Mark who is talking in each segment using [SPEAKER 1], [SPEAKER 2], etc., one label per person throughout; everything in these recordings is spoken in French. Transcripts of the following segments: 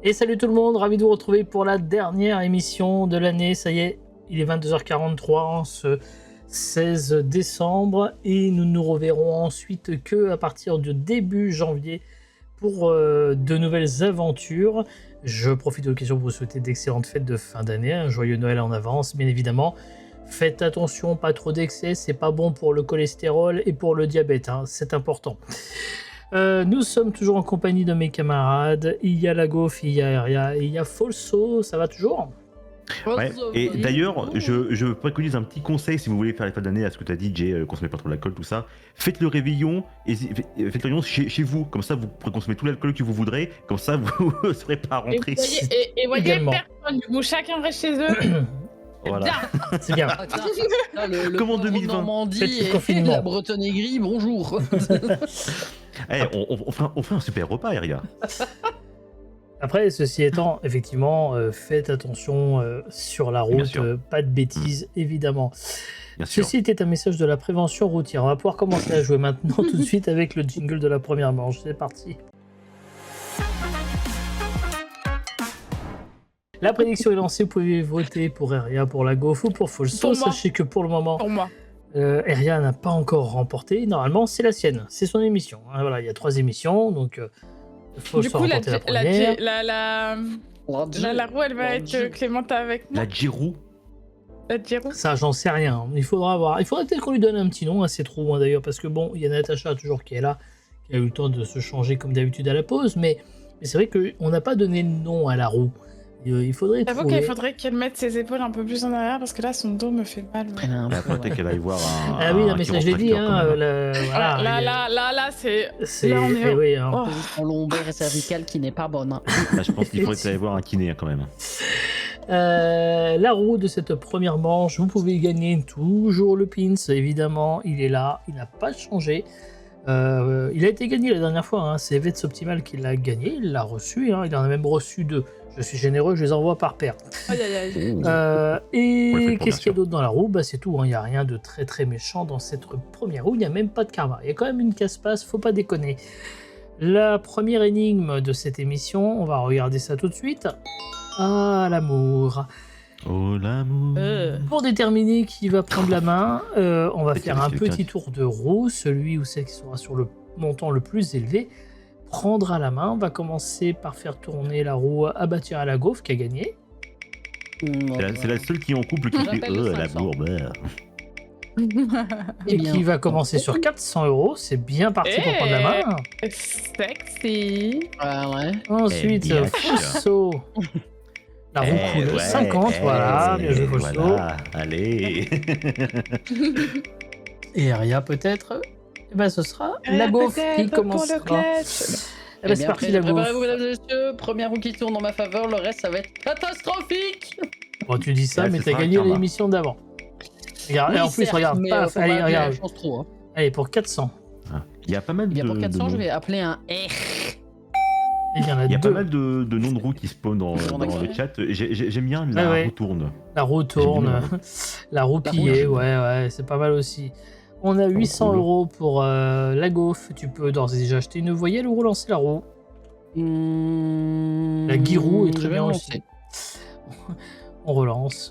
[SPEAKER 1] Et salut tout le monde, ravi de vous retrouver pour la dernière émission de l'année. Ça y est, il est 22h43 en ce 16 décembre et nous nous reverrons ensuite que à partir du début janvier pour de nouvelles aventures. Je profite de l'occasion pour vous souhaiter d'excellentes fêtes de fin d'année, un joyeux Noël en avance, bien évidemment. Faites attention, pas trop d'excès, c'est pas bon pour le cholestérol et pour le diabète, hein, c'est important. Nous sommes toujours en compagnie de mes camarades. Il y a la Gauf, il y a Eria, il y a Folso, ça va toujours?
[SPEAKER 2] Ouais. Et d'ailleurs, je préconise un petit conseil si vous voulez faire les fêtes d'année à ce que tu as dit, Jay, consommer pas trop d'alcool, tout ça. Faites le réveillon, faites le réveillon chez vous, comme ça vous pourrez consommer tout l'alcool que vous voudrez, comme ça vous ne serez pas rentré.
[SPEAKER 3] Et voyez
[SPEAKER 1] Également.
[SPEAKER 3] personne, du coup chacun reste chez eux.
[SPEAKER 2] Voilà.
[SPEAKER 3] Bien.
[SPEAKER 1] C'est bien.
[SPEAKER 4] Le
[SPEAKER 2] Comme en 2020.
[SPEAKER 4] Normandie
[SPEAKER 1] Faites le
[SPEAKER 4] et
[SPEAKER 1] confinement.
[SPEAKER 4] la Bretonne aigrie, bonjour.
[SPEAKER 2] On fait un super repas, Eria.
[SPEAKER 1] Après, ceci étant, effectivement, faites attention sur la
[SPEAKER 2] Bien
[SPEAKER 1] route,
[SPEAKER 2] sûr.
[SPEAKER 1] pas de bêtises, évidemment.
[SPEAKER 2] Bien sûr.
[SPEAKER 1] Ceci était un message de la prévention routière. On va pouvoir commencer à jouer maintenant tout de suite avec le jingle de la première manche. C'est parti. La prédiction est lancée, vous pouvez voter pour Eria, pour la Gauf ou pour Folso.
[SPEAKER 3] Pour moi.
[SPEAKER 1] Sachez que pour le moment,
[SPEAKER 3] Pour moi.
[SPEAKER 1] Eria n'a pas encore remporté. Normalement, c'est la sienne, c'est son émission. Hein, voilà, il y a 3 émissions, donc Folso
[SPEAKER 3] Du coup,
[SPEAKER 1] a remporté la première.
[SPEAKER 3] la roue, elle va être Clémenta avec moi.
[SPEAKER 2] La Giroud.
[SPEAKER 3] La Giro.
[SPEAKER 1] Ça, j'en sais rien. Il faudra voir. Il faudrait peut-être qu'on lui donne un petit nom à ces trous, hein, d'ailleurs, parce que bon, il y a Natacha toujours qui est là, qui a eu le temps de se changer comme d'habitude à la pause, mais c'est vrai qu'on n'a pas donné le nom à la roue. Il faudrait
[SPEAKER 3] J'avoue
[SPEAKER 1] trouver.
[SPEAKER 3] qu'il faudrait qu'elle mette ses épaules un peu plus en arrière parce que là, son dos me fait mal. Ouais.
[SPEAKER 2] Il faudrait peut-être qu'elle aille voir un.
[SPEAKER 1] Ah oui, non,
[SPEAKER 2] un
[SPEAKER 1] mais ça, je l'ai dit.
[SPEAKER 2] chiropracteur,
[SPEAKER 1] Hein,
[SPEAKER 2] quand même.
[SPEAKER 1] voilà,
[SPEAKER 3] Là, c'est.
[SPEAKER 1] c'est.
[SPEAKER 3] là, on est-
[SPEAKER 1] eh oui, hein.
[SPEAKER 3] Oh.
[SPEAKER 4] Position lombaire et cervicale qui n'est pas bonne.
[SPEAKER 2] Là, je pense qu'il faudrait aller voir un kiné, hein, quand même.
[SPEAKER 1] La roue de cette première manche, vous pouvez gagner toujours le pins, évidemment, il est là, il n'a pas changé. Il a été gagné la dernière fois, hein, c'est Vets Optimal qui l'a gagné, il l'a reçu, hein, il en a même reçu 2. Je suis généreux, je les envoie par paire.
[SPEAKER 3] Aïe, aïe, aïe.
[SPEAKER 2] On le fait
[SPEAKER 1] Et
[SPEAKER 2] pour,
[SPEAKER 1] qu'est-ce
[SPEAKER 2] bien
[SPEAKER 1] qu'il y a
[SPEAKER 2] sûr.
[SPEAKER 1] d'autre dans la roue? Bah, c'est tout, hein, il n'y a rien de très très méchant dans cette première roue, il n'y a même pas de karma. Il y a quand même une casse-passe, faut pas déconner. La première énigme de cette émission, on va regarder ça tout de suite. Ah, l'amour.
[SPEAKER 2] Oh l'amour.
[SPEAKER 1] Pour déterminer qui va prendre la main, on va
[SPEAKER 2] C'est
[SPEAKER 1] faire
[SPEAKER 2] quel-
[SPEAKER 1] un
[SPEAKER 2] c'est
[SPEAKER 1] petit
[SPEAKER 2] lequel
[SPEAKER 1] tour de roue. Celui ou celle qui sera sur le montant le plus élevé prendra la main. On va commencer par faire tourner la roue à bâtir à la Gauf qui a gagné.
[SPEAKER 2] C'est la seule qui est en couple qui fait
[SPEAKER 4] J'appelle le
[SPEAKER 2] la
[SPEAKER 4] 500.
[SPEAKER 2] bourbe.
[SPEAKER 1] Et
[SPEAKER 4] bien.
[SPEAKER 1] qui va commencer sur 400 €. C'est bien parti pour prendre la main.
[SPEAKER 3] Sexy.
[SPEAKER 4] Ouais.
[SPEAKER 1] Ensuite,
[SPEAKER 2] bien
[SPEAKER 1] Folso. La roue coule 50, voilà. Bien joué, Folso.
[SPEAKER 2] Voilà, allez.
[SPEAKER 1] Et Aria peut-être. Et ben, ce sera la Gauf qui commencera. Eh ben, c'est parti, la Gauf.
[SPEAKER 4] Préparez-vous, mesdames et messieurs. Première roue qui tourne en ma faveur, le reste, ça va être catastrophique.
[SPEAKER 1] Bon, tu dis ça,
[SPEAKER 2] Ouais,
[SPEAKER 1] mais
[SPEAKER 2] ce
[SPEAKER 1] t'as
[SPEAKER 2] sera
[SPEAKER 1] gagné
[SPEAKER 2] karma.
[SPEAKER 1] l'émission d'avant. Regarde, et en plus,
[SPEAKER 4] certes,
[SPEAKER 1] regarde,
[SPEAKER 4] mais
[SPEAKER 1] paf,
[SPEAKER 4] faut
[SPEAKER 1] allez,
[SPEAKER 4] pas abuser,
[SPEAKER 1] regarde.
[SPEAKER 4] je pense trop. Hein.
[SPEAKER 1] Allez, pour 400.
[SPEAKER 2] Il y a pas mal
[SPEAKER 4] Eh bien,
[SPEAKER 2] de.
[SPEAKER 4] pour 400,
[SPEAKER 2] de
[SPEAKER 4] je
[SPEAKER 2] noms.
[SPEAKER 4] vais appeler un R.
[SPEAKER 1] Et il y en a
[SPEAKER 2] Il y a
[SPEAKER 1] deux.
[SPEAKER 2] pas mal de noms de roues qui spawnent dans
[SPEAKER 4] D'accord.
[SPEAKER 2] le chat. J'aime bien la
[SPEAKER 1] Ouais.
[SPEAKER 2] roue tourne.
[SPEAKER 1] La roue tourne. La roue
[SPEAKER 4] La
[SPEAKER 1] pillée,
[SPEAKER 4] roue,
[SPEAKER 1] ouais, c'est pas mal aussi. On a 800
[SPEAKER 2] cool.
[SPEAKER 1] € pour la Gauf. Tu peux d'ores et déjà acheter une voyelle ou relancer la roue. La Guirou est très
[SPEAKER 4] je vais
[SPEAKER 1] bien
[SPEAKER 4] relancer.
[SPEAKER 1] aussi. On relance.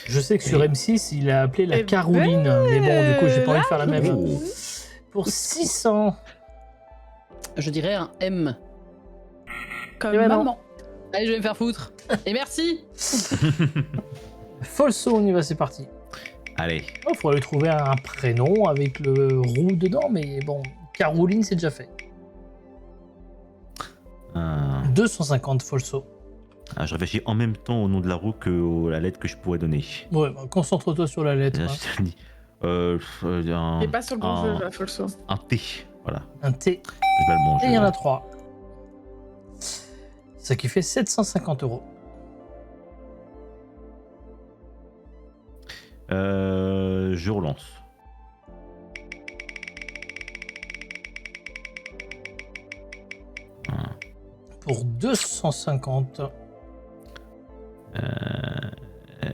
[SPEAKER 1] Je sais que sur
[SPEAKER 2] Et-
[SPEAKER 1] M6, il a appelé la
[SPEAKER 3] Eh
[SPEAKER 1] Caroline. Mais bon, du coup, j'ai pas envie de faire la même.
[SPEAKER 2] Oh.
[SPEAKER 1] Pour 600.
[SPEAKER 4] Je dirais un M.
[SPEAKER 3] Comme
[SPEAKER 1] Eh ben non.
[SPEAKER 3] maman.
[SPEAKER 4] Allez, je vais me faire foutre. Et merci.
[SPEAKER 1] Folso, on y va, c'est parti.
[SPEAKER 2] Allez.
[SPEAKER 1] Il faudrait lui trouver un prénom avec le roux dedans, mais bon, Caroline, c'est déjà fait. 250 Folso.
[SPEAKER 2] Je réfléchis en même temps au nom de la roue que à la lettre que je pourrais donner.
[SPEAKER 1] Ouais, bah, concentre-toi sur la lettre.
[SPEAKER 2] Là,
[SPEAKER 1] hein.
[SPEAKER 2] je te dis,
[SPEAKER 3] T'es pas sur le bon jeu, là, Folso.
[SPEAKER 2] un T. Voilà.
[SPEAKER 1] Un T.
[SPEAKER 2] C'est pas le bon
[SPEAKER 1] Et
[SPEAKER 2] jeu.
[SPEAKER 1] il y en a 3. Ça qui fait 750 €.
[SPEAKER 2] Je relance.
[SPEAKER 1] Pour 250.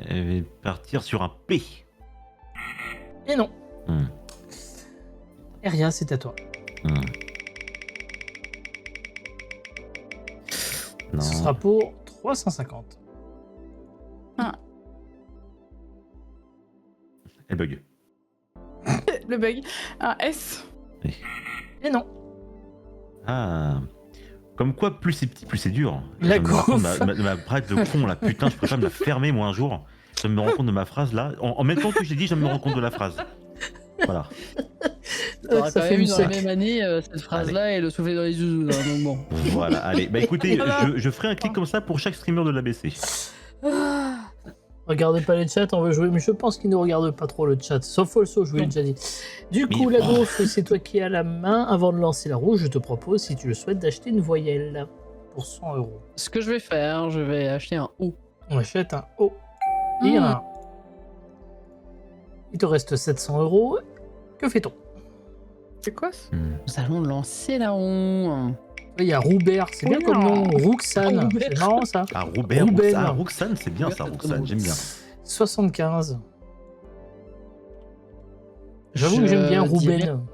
[SPEAKER 2] Elle va partir sur un P.
[SPEAKER 1] Et non.
[SPEAKER 2] Hmm.
[SPEAKER 1] Eria, c'est à toi.
[SPEAKER 2] Non.
[SPEAKER 1] Ce sera pour 350.
[SPEAKER 2] Elle bug.
[SPEAKER 3] Le bug. Un S.
[SPEAKER 1] Et non.
[SPEAKER 2] Ah. Comme quoi, plus c'est petit, plus c'est dur.
[SPEAKER 1] La
[SPEAKER 2] Je me rends compte,
[SPEAKER 1] gaufre.
[SPEAKER 2] ma braque de con, là, putain, je préfère me la fermer, moi, un jour. Je me rends compte de ma phrase, là. En même temps que j'ai dit, je me rends compte de la phrase. Voilà.
[SPEAKER 4] T'auras
[SPEAKER 1] Ça
[SPEAKER 4] quand
[SPEAKER 1] fait
[SPEAKER 4] même eu
[SPEAKER 1] du
[SPEAKER 4] dans la
[SPEAKER 1] sec.
[SPEAKER 4] même année cette phrase-là et le souffler dans les zouzous. Hein, donc bon.
[SPEAKER 2] Voilà, allez. Bah écoutez, je ferai un clic comme ça pour chaque streamer de l'ABC.
[SPEAKER 1] Regardez pas les chats, on veut jouer, mais je pense qu'ils ne regardent pas trop le chat. Sauf Folso, je vous l'ai déjà dit. Du coup,
[SPEAKER 2] Mais-
[SPEAKER 1] la gaufre, c'est toi qui as la main. Avant de lancer la roue, je te propose, si tu le souhaites, d'acheter une voyelle pour 100 euros.
[SPEAKER 4] Ce que je vais faire, je vais acheter un O.
[SPEAKER 1] On achète un O. Et il y en a un. Il te reste 700 euros. Que fait-on?
[SPEAKER 3] C'est quoi ça?
[SPEAKER 4] Nous allons lancer la roue.
[SPEAKER 1] Il y a Roubert, c'est bien comme nom. Roxane,
[SPEAKER 4] Roubert.
[SPEAKER 1] c'est marrant ça.
[SPEAKER 2] Ah, Robert,
[SPEAKER 1] Ruben.
[SPEAKER 2] ah, Roxane, c'est bien ça,
[SPEAKER 4] Roubert, c'est
[SPEAKER 2] Roxane,
[SPEAKER 4] drôle.
[SPEAKER 2] j'aime bien.
[SPEAKER 1] 75. J'avoue que j'aime bien
[SPEAKER 4] Je dirais-
[SPEAKER 1] Ruben.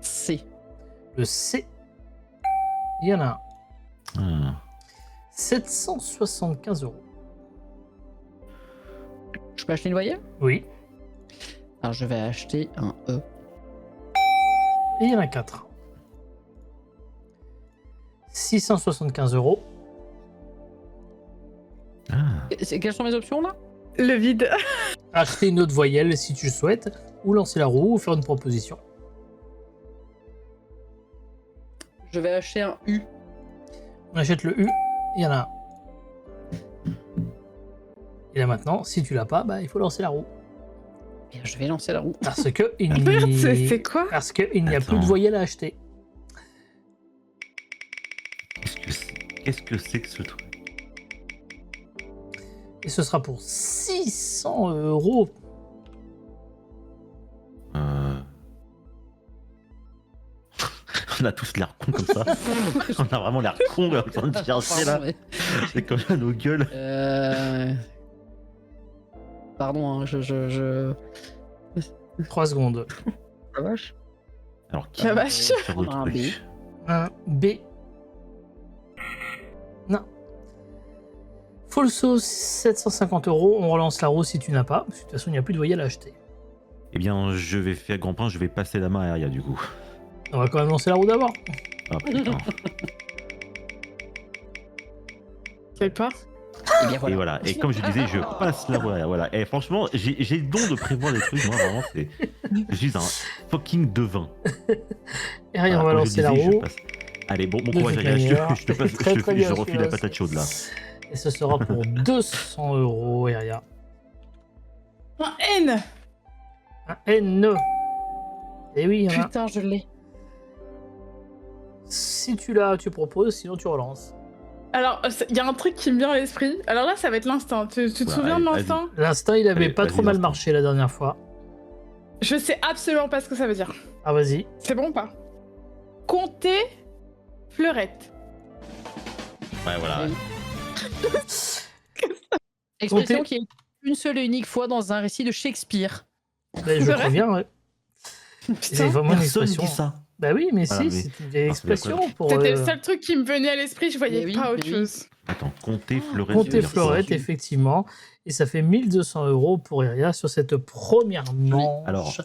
[SPEAKER 4] C.
[SPEAKER 1] Le C. Il y en a un.
[SPEAKER 2] Ah.
[SPEAKER 1] 775 euros.
[SPEAKER 4] Je peux acheter une voyelle?
[SPEAKER 1] Oui.
[SPEAKER 4] Alors je vais acheter un E.
[SPEAKER 1] Et il y en a 4. 675 euros.
[SPEAKER 2] Ah.
[SPEAKER 4] Quelles sont mes options là?
[SPEAKER 3] Le vide.
[SPEAKER 1] Acheter une autre voyelle si tu le souhaites. Ou lancer la roue ou faire une proposition.
[SPEAKER 4] Je vais acheter un U.
[SPEAKER 1] On achète le U. Il y en a un. Et là maintenant, si tu l'as pas, bah, il faut lancer la roue.
[SPEAKER 4] Bien, je vais lancer la roue.
[SPEAKER 1] Parce que il
[SPEAKER 3] Merde,
[SPEAKER 1] n'y
[SPEAKER 3] c'est quoi?
[SPEAKER 1] parce que il n'y a plus de
[SPEAKER 2] Attends.
[SPEAKER 1] voyelle à acheter.
[SPEAKER 2] Qu'est-ce que c'est que ce truc?
[SPEAKER 1] Et ce sera pour 600 euros.
[SPEAKER 2] On a tous l'air cons comme ça. On a vraiment l'air cons en train de chercher là.
[SPEAKER 4] Pardon, mais-
[SPEAKER 2] C'est comme ça nos gueules.
[SPEAKER 4] Pardon, hein, je...
[SPEAKER 1] 3 secondes.
[SPEAKER 4] La vache.
[SPEAKER 2] Alors,
[SPEAKER 3] La vache.
[SPEAKER 2] faire d'autres
[SPEAKER 4] Un
[SPEAKER 2] trucs.
[SPEAKER 4] B.
[SPEAKER 1] Un B. Non. Folso, 750 euros. On relance la roue si tu n'as pas. Parce que de toute façon, il n'y a plus de voyelle à acheter.
[SPEAKER 2] Eh bien, je vais faire grand pain, je vais passer la main à Aria du coup.
[SPEAKER 1] On va quand même lancer la roue d'abord.
[SPEAKER 2] Ah putain.
[SPEAKER 3] Quelle part?
[SPEAKER 4] Et bien
[SPEAKER 2] Et
[SPEAKER 4] voilà.
[SPEAKER 2] voilà. Et comme je disais, je passe la voie. Voilà. Et franchement, j'ai le don de prévoir des trucs. Moi, vraiment, c'est. Je suis un fucking devin.
[SPEAKER 1] Et rien, on va
[SPEAKER 2] Voilà, comme je
[SPEAKER 1] lancer la
[SPEAKER 2] disais, je
[SPEAKER 1] roue.
[SPEAKER 2] passe- Allez, bon
[SPEAKER 1] De
[SPEAKER 2] courage,
[SPEAKER 1] toute
[SPEAKER 2] Aria.
[SPEAKER 1] manière,
[SPEAKER 2] Je te passe,
[SPEAKER 1] très, très bien,
[SPEAKER 2] je refile la
[SPEAKER 1] celui-là.
[SPEAKER 2] patate chaude là.
[SPEAKER 1] Et ce sera pour 200 euros, Eria.
[SPEAKER 3] Un N.
[SPEAKER 1] Un N. Et oui, il y en a.
[SPEAKER 4] Putain, je l'ai.
[SPEAKER 1] Si tu l'as, tu proposes, sinon tu relances.
[SPEAKER 3] Alors, il y a un truc qui me vient à l'esprit. Alors là, ça va être l'instinct. Tu te
[SPEAKER 2] Ouais,
[SPEAKER 3] souviens de
[SPEAKER 2] allez,
[SPEAKER 3] l'instinct?
[SPEAKER 1] L'instinct, il avait
[SPEAKER 2] Allez,
[SPEAKER 1] pas
[SPEAKER 2] vas-y,
[SPEAKER 1] trop mal
[SPEAKER 2] l'instinct.
[SPEAKER 1] marché la dernière fois.
[SPEAKER 3] Je sais absolument pas ce que ça veut dire.
[SPEAKER 1] Ah, vas-y.
[SPEAKER 3] C'est bon ou pas? Compter fleurette.
[SPEAKER 2] Ouais, voilà.
[SPEAKER 4] Expression
[SPEAKER 1] Comptez.
[SPEAKER 4] qui est une seule et unique fois dans un récit de Shakespeare.
[SPEAKER 1] Ben, je
[SPEAKER 3] C'est
[SPEAKER 1] crois
[SPEAKER 3] vrai
[SPEAKER 1] bien, ouais. C'est
[SPEAKER 3] Putain.
[SPEAKER 1] vraiment une
[SPEAKER 2] Personne
[SPEAKER 1] expression.
[SPEAKER 2] dit ça.
[SPEAKER 1] Bah oui, mais
[SPEAKER 2] Voilà,
[SPEAKER 1] si,
[SPEAKER 2] mais-
[SPEAKER 1] c'est une vieille
[SPEAKER 2] Ah, c'est
[SPEAKER 1] expression pour.
[SPEAKER 3] C'était le seul truc qui me venait à l'esprit. Je voyais
[SPEAKER 4] Mais oui,
[SPEAKER 3] pas autre
[SPEAKER 4] mais oui.
[SPEAKER 3] chose.
[SPEAKER 2] Attends, comptez Fleurette.
[SPEAKER 1] Compter
[SPEAKER 2] je veux dire
[SPEAKER 1] fleurette,
[SPEAKER 2] quoi
[SPEAKER 1] effectivement. Et ça fait 1200 euros pour Eria sur cette première manche.
[SPEAKER 2] Alors,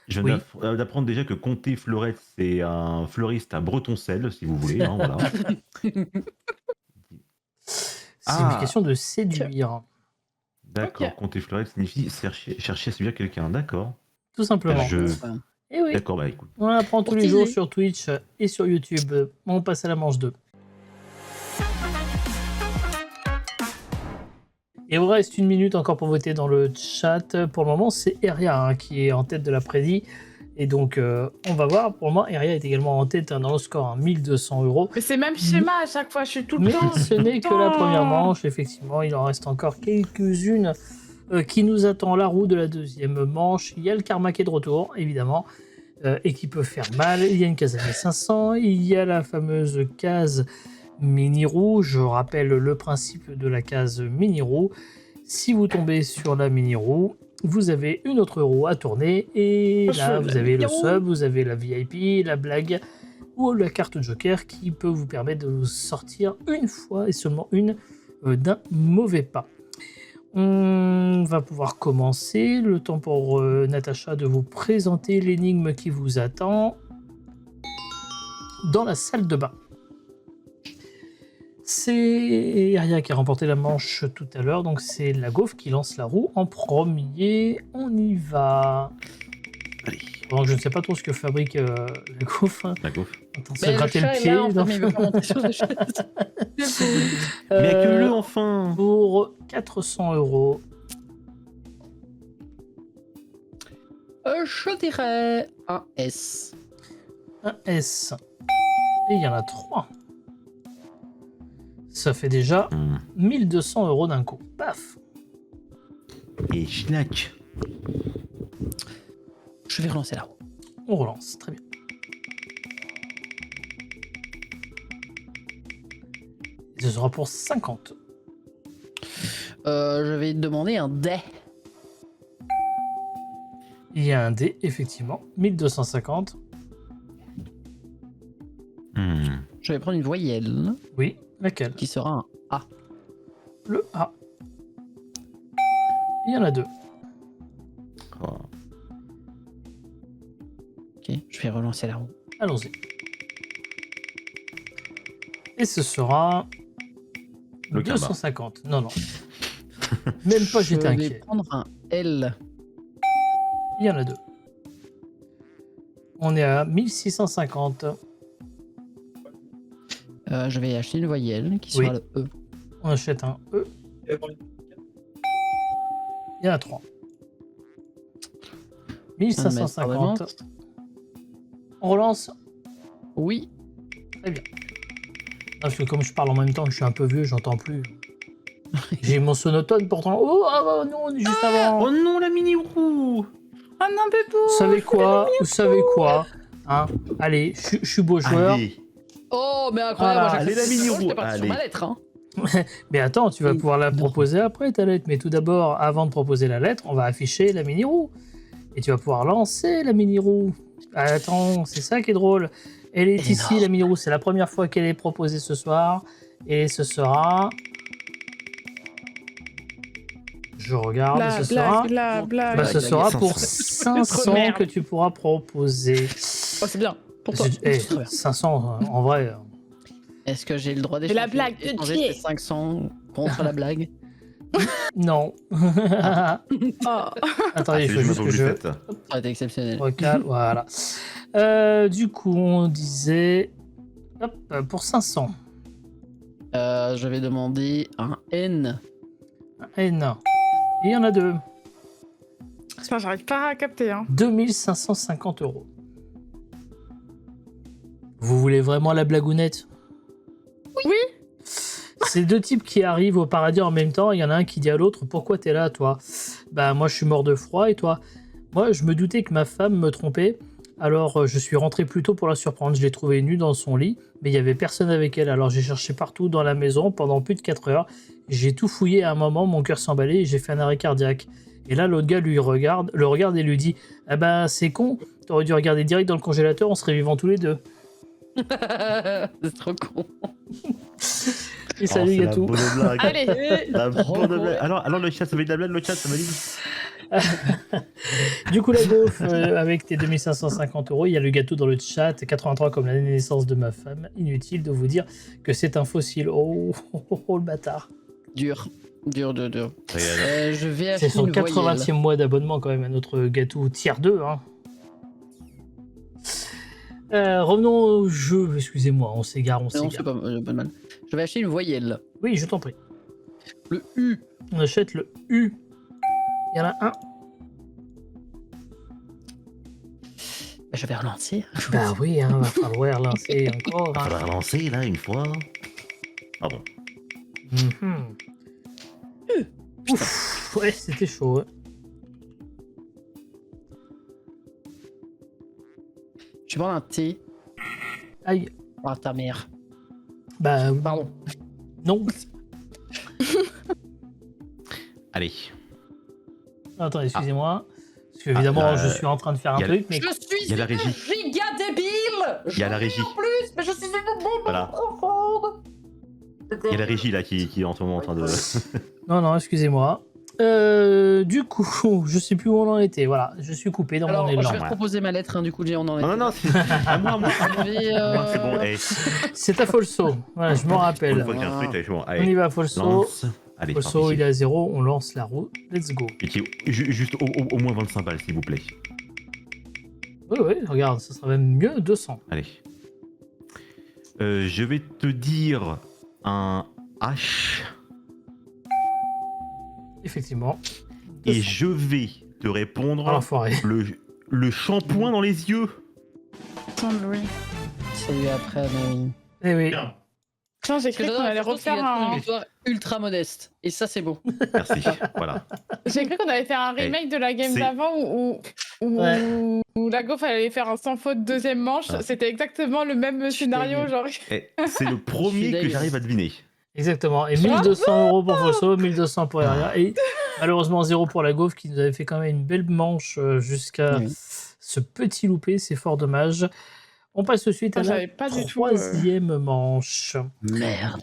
[SPEAKER 2] je
[SPEAKER 1] Oui.
[SPEAKER 2] viens d'apprendre déjà que Comté Fleurette, c'est un fleuriste à Bretoncelle, si vous voulez. Hein, voilà.
[SPEAKER 1] C'est une question de séduire,
[SPEAKER 2] D'accord,
[SPEAKER 3] Ok.
[SPEAKER 2] Comté Fleurette signifie chercher à séduire quelqu'un. D'accord.
[SPEAKER 1] tout simplement. Et oui,
[SPEAKER 2] D'accord, bah écoute.
[SPEAKER 1] on apprend tous les
[SPEAKER 4] Teaser.
[SPEAKER 1] jours sur Twitch et sur YouTube. On passe à la manche 2. Et il vous reste 1 minute encore pour voter dans le chat. Pour le moment, c'est Eria hein, qui est en tête de la prédit. Et donc, on va voir. Pour le moment, Eria est également en tête hein, dans le score, hein, 1200 euros.
[SPEAKER 3] Mais c'est le même schéma à chaque fois. Je suis tout le
[SPEAKER 1] Mais
[SPEAKER 3] temps.
[SPEAKER 1] ce n'est que la première manche. Effectivement, il en reste encore quelques-unes qui nous attend la roue de la deuxième manche. Il y a le karma qui est de retour, évidemment, et qui peut faire mal. Il y a une case à 500. Il y a la fameuse case mini-roue. Je rappelle le principe de la case mini-roue. Si vous tombez sur la mini-roue, vous avez une autre roue à tourner. Et là, vous avez le sub, vous avez la VIP, la blague, ou la carte Joker qui peut vous permettre de sortir une fois et seulement une d'un mauvais pas. On va pouvoir commencer. Le temps pour Natacha de vous présenter l'énigme qui vous attend dans la salle de bain. C'est Aria qui a remporté la manche tout à l'heure, donc c'est la gaufre qui lance la roue en premier. On y va.
[SPEAKER 2] Allez.
[SPEAKER 1] Bon, je ne sais pas trop ce que fabrique la gaufre. Hein.
[SPEAKER 2] La gaufre.
[SPEAKER 1] Attends, se gratter le pied.
[SPEAKER 4] Là, en fait, mais il veut pas monter sur la chaise.
[SPEAKER 2] Mais accueille-le enfin.
[SPEAKER 1] Pour 400 €.
[SPEAKER 4] Je dirais un S.
[SPEAKER 1] Un S. Et il y en a 3. Ça fait déjà 1200 € d'un coup. Paf.
[SPEAKER 2] Et schnack.
[SPEAKER 4] Je vais relancer la roue.
[SPEAKER 1] On relance, très bien. Et ce sera pour 50.
[SPEAKER 4] Je vais te demander un dé.
[SPEAKER 1] Il y a un D, effectivement. 1250.
[SPEAKER 4] Je vais prendre une voyelle
[SPEAKER 1] Oui, laquelle?
[SPEAKER 4] qui sera un A.
[SPEAKER 1] Le A. Il y en a 2.
[SPEAKER 2] Oh.
[SPEAKER 4] Ok, je vais relancer la roue.
[SPEAKER 1] Allons-y. Et ce sera
[SPEAKER 2] Le
[SPEAKER 1] 250. Non, non. Même pas, j'étais
[SPEAKER 4] Je vais
[SPEAKER 1] inquiet.
[SPEAKER 4] prendre un L.
[SPEAKER 1] Il y en a 2. On est à 1650.
[SPEAKER 4] Je vais acheter une voyelle qui
[SPEAKER 1] Oui.
[SPEAKER 4] sera le E.
[SPEAKER 1] On achète un E. Il y en a 3. 1550. On relance?
[SPEAKER 4] Oui.
[SPEAKER 1] Très bien. Parce que comme je parle en même temps que je suis un peu vieux, j'entends plus. J'ai mon sonotone pourtant. Oh, ah, non, on est juste avant.
[SPEAKER 2] Oh non, la mini-roue.
[SPEAKER 3] Oh non, Bébou.
[SPEAKER 1] Vous savez quoi? Vous savez quoi? Hein? Allez, je suis beau joueur.
[SPEAKER 2] Allez.
[SPEAKER 4] Oh, mais incroyable.
[SPEAKER 1] Voilà.
[SPEAKER 4] Moi, j'ai
[SPEAKER 2] Allez, la mini-roue.
[SPEAKER 4] J'étais parti sur
[SPEAKER 2] Allez.
[SPEAKER 4] ma lettre. Hein.
[SPEAKER 1] Mais attends, tu vas
[SPEAKER 4] Oui.
[SPEAKER 1] pouvoir la
[SPEAKER 4] Non.
[SPEAKER 1] proposer après, ta lettre. Mais tout d'abord, avant de proposer la lettre, on va afficher la mini-roue. Et tu vas pouvoir lancer la mini-roue. Attends, c'est ça qui est drôle. Elle est ici,
[SPEAKER 4] Énorme.
[SPEAKER 1] la mini-roue. C'est la première fois qu'elle est proposée ce soir. Et ce sera... Je regarde,
[SPEAKER 3] La
[SPEAKER 1] ce sera...
[SPEAKER 3] blague, la blague.
[SPEAKER 1] Bah, ce
[SPEAKER 4] blague,
[SPEAKER 1] sera
[SPEAKER 2] 500.
[SPEAKER 1] pour 500
[SPEAKER 3] merde.
[SPEAKER 1] que tu pourras proposer.
[SPEAKER 3] Oh, c'est bien. Pour toi.
[SPEAKER 1] Eh,
[SPEAKER 4] Très bien.
[SPEAKER 1] 500, en vrai...
[SPEAKER 4] Est-ce que j'ai le droit
[SPEAKER 3] Et
[SPEAKER 4] d'échanger
[SPEAKER 3] la blague de
[SPEAKER 4] échanger
[SPEAKER 3] pied.
[SPEAKER 4] ces 500 contre la blague?
[SPEAKER 1] Non.
[SPEAKER 3] Oh.
[SPEAKER 1] Attendez, il faut juste que je...
[SPEAKER 4] Ça aurait été exceptionnel.
[SPEAKER 1] Recale, voilà. Du coup, on disait... Hop, pour 500.
[SPEAKER 4] Je vais demander un N.
[SPEAKER 1] Un N. Et il y en a 2.
[SPEAKER 3] Ça, j'arrive pas à capter. Hein.
[SPEAKER 1] 2550 €. Vous voulez vraiment la blagounette?
[SPEAKER 3] Oui.
[SPEAKER 1] C'est 2 types qui arrivent au paradis en même temps. Il y en a un qui dit à l'autre, pourquoi t'es là, toi? Bah, moi, je suis mort de froid, et toi? Moi, je me doutais que ma femme me trompait. Alors, je suis rentré plus tôt pour la surprendre. Je l'ai trouvée nue dans son lit, mais il y avait personne avec elle. Alors, j'ai cherché partout dans la maison pendant plus de 4 heures. J'ai tout fouillé à un moment, mon cœur s'emballait et j'ai fait un arrêt cardiaque. Et là, l'autre gars le regarde et lui dit, ah bah, c'est con, t'aurais dû regarder direct dans le congélateur, on serait vivants tous les deux.
[SPEAKER 4] C'est trop con.
[SPEAKER 1] Et salut,
[SPEAKER 2] la
[SPEAKER 1] Gatou.
[SPEAKER 2] bonne blague.
[SPEAKER 3] Allez.
[SPEAKER 2] La
[SPEAKER 4] Trop
[SPEAKER 2] bonne
[SPEAKER 4] beau.
[SPEAKER 2] blague. Alors, le chat, ça va être de la blague, le chat, ça va dire.
[SPEAKER 1] Du coup, la gaufre, avec tes 2550 €, il y a le gâteau dans le chat, 83 comme l'année de naissance de ma femme. Inutile de vous dire que c'est un fossile. Oh, le bâtard.
[SPEAKER 4] Dur. Dur.
[SPEAKER 2] Regarde.
[SPEAKER 4] Je vais
[SPEAKER 1] C'est
[SPEAKER 4] acheter
[SPEAKER 1] son
[SPEAKER 4] une voyelle.
[SPEAKER 1] 80e mois d'abonnement quand même à notre gâteau tiers 2. Hein. Revenons au jeu, excusez-moi, on s'égare,
[SPEAKER 4] Non, c'est pas bonne man. Je vais acheter une voyelle.
[SPEAKER 1] Oui, je t'en prie.
[SPEAKER 4] Le U.
[SPEAKER 1] On achète le U. Il y en a un.
[SPEAKER 4] Bah, je vais relancer.
[SPEAKER 1] Bah oui, hein, va falloir lancer encore.
[SPEAKER 2] Il
[SPEAKER 1] Hein.
[SPEAKER 2] faudra lancer, là, une fois. Ah bon.
[SPEAKER 1] Mhm. Ouf, ouais, c'était chaud. Hein.
[SPEAKER 4] Je vais prendre un T.
[SPEAKER 1] Aïe.
[SPEAKER 4] Ah, ta mère.
[SPEAKER 1] Bah,
[SPEAKER 4] Pardon.
[SPEAKER 1] non.
[SPEAKER 2] Allez.
[SPEAKER 1] Attends, excusez-moi. Parce que évidemment,
[SPEAKER 2] là,
[SPEAKER 1] je suis en train de faire un
[SPEAKER 2] y a-
[SPEAKER 1] truc, mais
[SPEAKER 4] Je suis
[SPEAKER 2] Il y a la régie.
[SPEAKER 4] giga débile.
[SPEAKER 2] Il y a la régie.
[SPEAKER 4] En plus, mais je suis une bombe
[SPEAKER 2] Voilà.
[SPEAKER 4] profonde.
[SPEAKER 2] Il y a la régie là qui est en ce moment en train de.
[SPEAKER 1] Non, excusez-moi. Du coup, je sais plus où on en était. Voilà, je suis coupé dans
[SPEAKER 4] Alors,
[SPEAKER 1] mon
[SPEAKER 4] je
[SPEAKER 1] élan.
[SPEAKER 4] vais proposer ma lettre, du coup, on en est.
[SPEAKER 2] Non, c'est à moi. Moi, c'est bon. Hey.
[SPEAKER 1] C'est à Folso. Voilà, je m'en
[SPEAKER 2] Une
[SPEAKER 1] rappelle.
[SPEAKER 2] fois qu'il y a un truc, allez, c'est bon.
[SPEAKER 1] On
[SPEAKER 2] Allez,
[SPEAKER 1] y va, Folso.
[SPEAKER 2] lance. Allez,
[SPEAKER 1] Folso,
[SPEAKER 2] partez.
[SPEAKER 1] il est à 0. On lance la roue. Let's go.
[SPEAKER 2] Et juste au moins 25 balles, s'il vous plaît.
[SPEAKER 1] Oui, regarde, ça sera même mieux. 200.
[SPEAKER 2] Allez. Je vais te dire un H.
[SPEAKER 1] Effectivement.
[SPEAKER 2] Et
[SPEAKER 1] 200.
[SPEAKER 2] je vais te répondre
[SPEAKER 1] Ah, l'enfoiré.
[SPEAKER 2] le shampoing dans les yeux.
[SPEAKER 3] Oui.
[SPEAKER 4] C'est lui après, mais oui.
[SPEAKER 1] Eh oui.
[SPEAKER 3] Tiens, j'ai cru qu'on allait refaire un.
[SPEAKER 4] Une victoire ultra modeste. Et ça, c'est beau.
[SPEAKER 2] Merci. Voilà.
[SPEAKER 3] J'ai cru qu'on allait faire un remake de la game
[SPEAKER 2] c'est-
[SPEAKER 3] d'avant où la gaufre allait faire un sans faute deuxième manche.
[SPEAKER 2] Ah.
[SPEAKER 3] C'était exactement le même scénario, genre.
[SPEAKER 2] Et c'est le premier que j'arrive à deviner.
[SPEAKER 1] Exactement. Et 1200 € pour Folso, 1200 pour Eria. Et malheureusement, 0 pour la Gaufre qui nous avait fait quand même une belle manche jusqu'à
[SPEAKER 4] Oui.
[SPEAKER 1] ce petit loupé. C'est fort dommage. On passe tout de suite à la
[SPEAKER 3] J'avais pas du tout,
[SPEAKER 1] troisième manche.
[SPEAKER 4] Merde.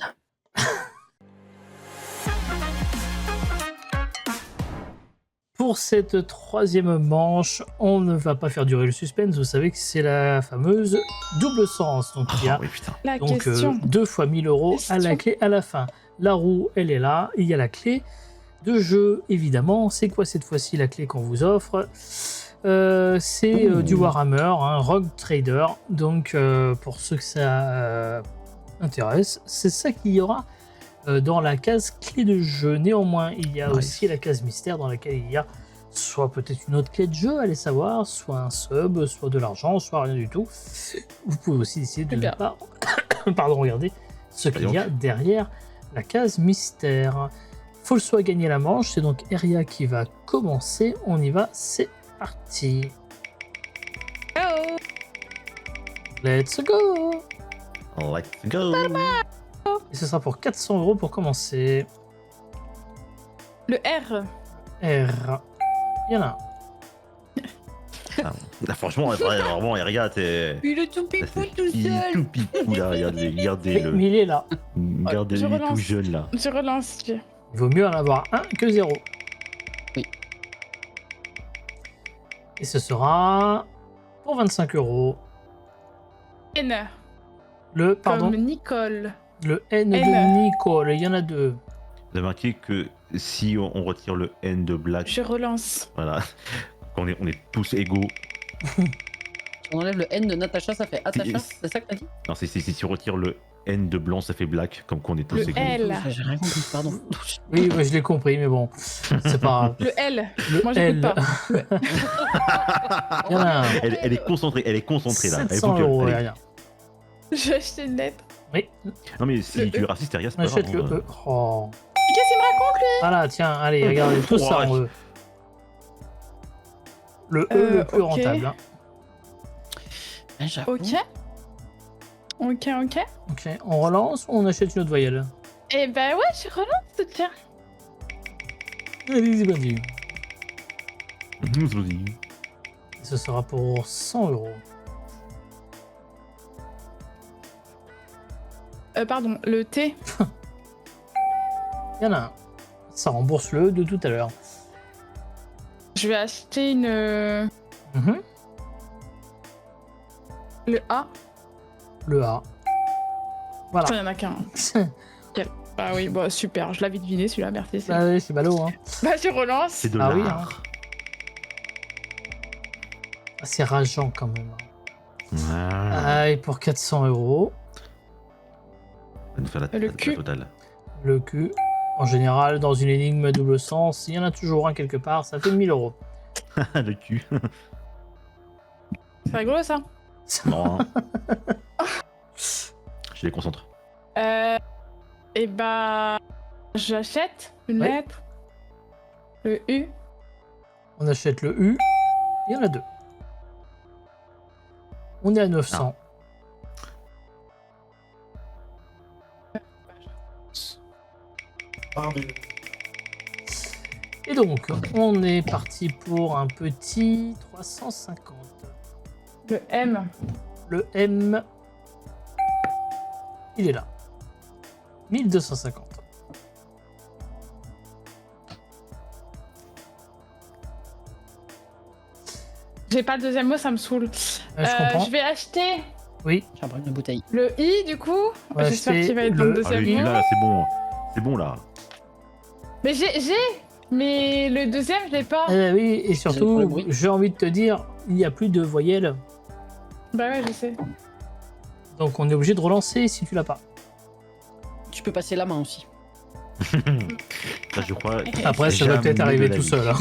[SPEAKER 1] Pour cette troisième manche, on ne va pas faire durer le suspense. Vous savez que c'est la fameuse double sens. Donc il y a
[SPEAKER 2] Oh, oui, putain.
[SPEAKER 3] La
[SPEAKER 1] donc,
[SPEAKER 3] question.
[SPEAKER 1] 2 fois 1000 € à la clé à la fin. La roue, elle est là. Il y a la clé de jeu, évidemment. C'est quoi cette fois-ci la clé qu'on vous offre C'est du Warhammer, Rogue Trader. Donc, pour ceux que ça intéresse, c'est ça qu'il y aura dans la case clé de jeu. Néanmoins, il y a aussi la case mystère dans laquelle il y a soit peut-être une autre clé de jeu, allez savoir, soit un sub, soit de l'argent, soit rien du tout. Vous pouvez aussi essayer de ne pas regarder ce qu'il y a derrière la case mystère. Folso a gagné la manche, c'est donc Eria qui va commencer. On y va, c'est parti.
[SPEAKER 3] Oh.
[SPEAKER 1] Let's go.
[SPEAKER 2] Let's go.
[SPEAKER 1] Et ce sera pour 400 € pour commencer.
[SPEAKER 3] Le R.
[SPEAKER 1] R. Il y en a un.
[SPEAKER 2] Là, franchement, vraiment, regarde, t'es.
[SPEAKER 4] Il est tout pipou tout
[SPEAKER 2] Il est
[SPEAKER 4] seul.
[SPEAKER 2] tout pipou là, regardez-le.
[SPEAKER 1] Mais il est là.
[SPEAKER 2] Regardez-le,
[SPEAKER 3] je
[SPEAKER 2] il est tout
[SPEAKER 3] relance.
[SPEAKER 2] jeune là.
[SPEAKER 3] Je relance.
[SPEAKER 1] Il vaut mieux en avoir un que 0.
[SPEAKER 4] Oui.
[SPEAKER 1] Et ce sera pour 25 €.
[SPEAKER 3] N.
[SPEAKER 1] Le, pardon,
[SPEAKER 3] Comme Nicole.
[SPEAKER 1] le N
[SPEAKER 3] N.
[SPEAKER 1] de Nicole. Il y en a 2.
[SPEAKER 2] Vous avez remarqué que si on retire le N de Black,
[SPEAKER 3] Je relance.
[SPEAKER 2] voilà, on est tous égaux.
[SPEAKER 4] On enlève le N de Natacha, ça fait Atacha.
[SPEAKER 2] Si-
[SPEAKER 4] C'est ça que t'as dit?
[SPEAKER 2] Non, si on retire le N de blanc, ça fait Black, comme qu'on est tous
[SPEAKER 3] Le
[SPEAKER 2] égaux.
[SPEAKER 3] L.
[SPEAKER 4] J'ai rien compris, pardon.
[SPEAKER 1] Oui, moi, je l'ai compris, mais bon, c'est pas grave.
[SPEAKER 3] Le L.
[SPEAKER 1] Le
[SPEAKER 3] Moi, j'écoute
[SPEAKER 1] L.
[SPEAKER 3] pas.
[SPEAKER 1] Il y en a un.
[SPEAKER 2] Elle est concentrée là. Elle
[SPEAKER 1] 700
[SPEAKER 2] fout le gueule,
[SPEAKER 1] €,
[SPEAKER 2] allez.
[SPEAKER 1] Eria.
[SPEAKER 3] Je vais acheter une lettre.
[SPEAKER 1] Oui,
[SPEAKER 2] Non, mais si
[SPEAKER 3] Le
[SPEAKER 2] tu
[SPEAKER 3] E.
[SPEAKER 2] es raciste, Eria, c'est
[SPEAKER 1] on
[SPEAKER 2] pas grave.
[SPEAKER 1] achète le
[SPEAKER 2] hein.
[SPEAKER 1] E. Oh.
[SPEAKER 3] Qu'est-ce qu'il me raconte, lui?
[SPEAKER 1] Voilà, tiens, allez, regardez, tout ça en E. Le E le plus
[SPEAKER 3] ok.
[SPEAKER 1] rentable. Hein.
[SPEAKER 4] J'avoue.
[SPEAKER 3] Ok. Ok.
[SPEAKER 1] Ok, on relance ou on achète une autre voyelle?
[SPEAKER 3] Eh ben ouais, je relance, tiens.
[SPEAKER 1] Allez, c'est parti.
[SPEAKER 2] Vas-y.
[SPEAKER 1] Ce sera pour 100 €.
[SPEAKER 3] Pardon, le T.
[SPEAKER 1] Il y en a un. Ça rembourse le E de tout à l'heure.
[SPEAKER 3] Je vais acheter une.
[SPEAKER 1] Mhm.
[SPEAKER 3] Le A.
[SPEAKER 1] Le A. Voilà.
[SPEAKER 3] Putain, il y en a qu'un. Ah oui, bon, super. Je l'avais deviné celui-là, merci.
[SPEAKER 1] Ah oui, c'est ballot, hein.
[SPEAKER 3] Bah, je relance.
[SPEAKER 2] C'est de
[SPEAKER 1] Ah oui,
[SPEAKER 2] l'art.
[SPEAKER 1] Ah, c'est rageant quand même.
[SPEAKER 2] Ah.
[SPEAKER 1] Ah, et pour 400 €,
[SPEAKER 2] On va nous faire
[SPEAKER 3] Le
[SPEAKER 2] la
[SPEAKER 3] cul.
[SPEAKER 2] totale.
[SPEAKER 1] le cul, en général, dans une énigme à double sens, il y en a toujours un quelque part, ça fait 1000 €.
[SPEAKER 2] Le cul.
[SPEAKER 3] C'est rigolo ça.
[SPEAKER 2] Non. Je les concentre.
[SPEAKER 3] Et bah. J'achète une
[SPEAKER 1] Ouais.
[SPEAKER 3] lettre. Le U.
[SPEAKER 1] On achète le U, il y en a 2. On est à 900. Et donc, on est parti pour un petit 350.
[SPEAKER 3] Le M.
[SPEAKER 1] Le M, il est là. 1250.
[SPEAKER 3] J'ai pas le deuxième mot, ça me saule.
[SPEAKER 1] Je comprends.
[SPEAKER 3] Je vais acheter
[SPEAKER 1] Oui.
[SPEAKER 4] J'ai un problème de bouteille.
[SPEAKER 3] le I du coup.
[SPEAKER 1] Ouais,
[SPEAKER 3] J'espère
[SPEAKER 1] c'est
[SPEAKER 3] qu'il va être dans
[SPEAKER 1] le-
[SPEAKER 3] le
[SPEAKER 2] Ah,
[SPEAKER 3] deuxième
[SPEAKER 2] lui,
[SPEAKER 3] mot.
[SPEAKER 2] là, c'est bon. C'est bon, là.
[SPEAKER 3] Mais mais le deuxième, je l'ai pas.
[SPEAKER 1] Oui, et
[SPEAKER 4] pour le
[SPEAKER 1] surtout,
[SPEAKER 4] bruit.
[SPEAKER 1] j'ai envie de te dire, il n'y a plus de voyelles.
[SPEAKER 3] Bah ouais, je sais.
[SPEAKER 1] Donc on est obligé de relancer si tu l'as pas.
[SPEAKER 4] Tu peux passer la main aussi.
[SPEAKER 2] Ça, je crois.
[SPEAKER 1] Après, ça va
[SPEAKER 2] jamais
[SPEAKER 1] peut-être
[SPEAKER 2] de
[SPEAKER 1] arriver
[SPEAKER 2] la
[SPEAKER 1] tout
[SPEAKER 2] vie.
[SPEAKER 1] seul. Hein.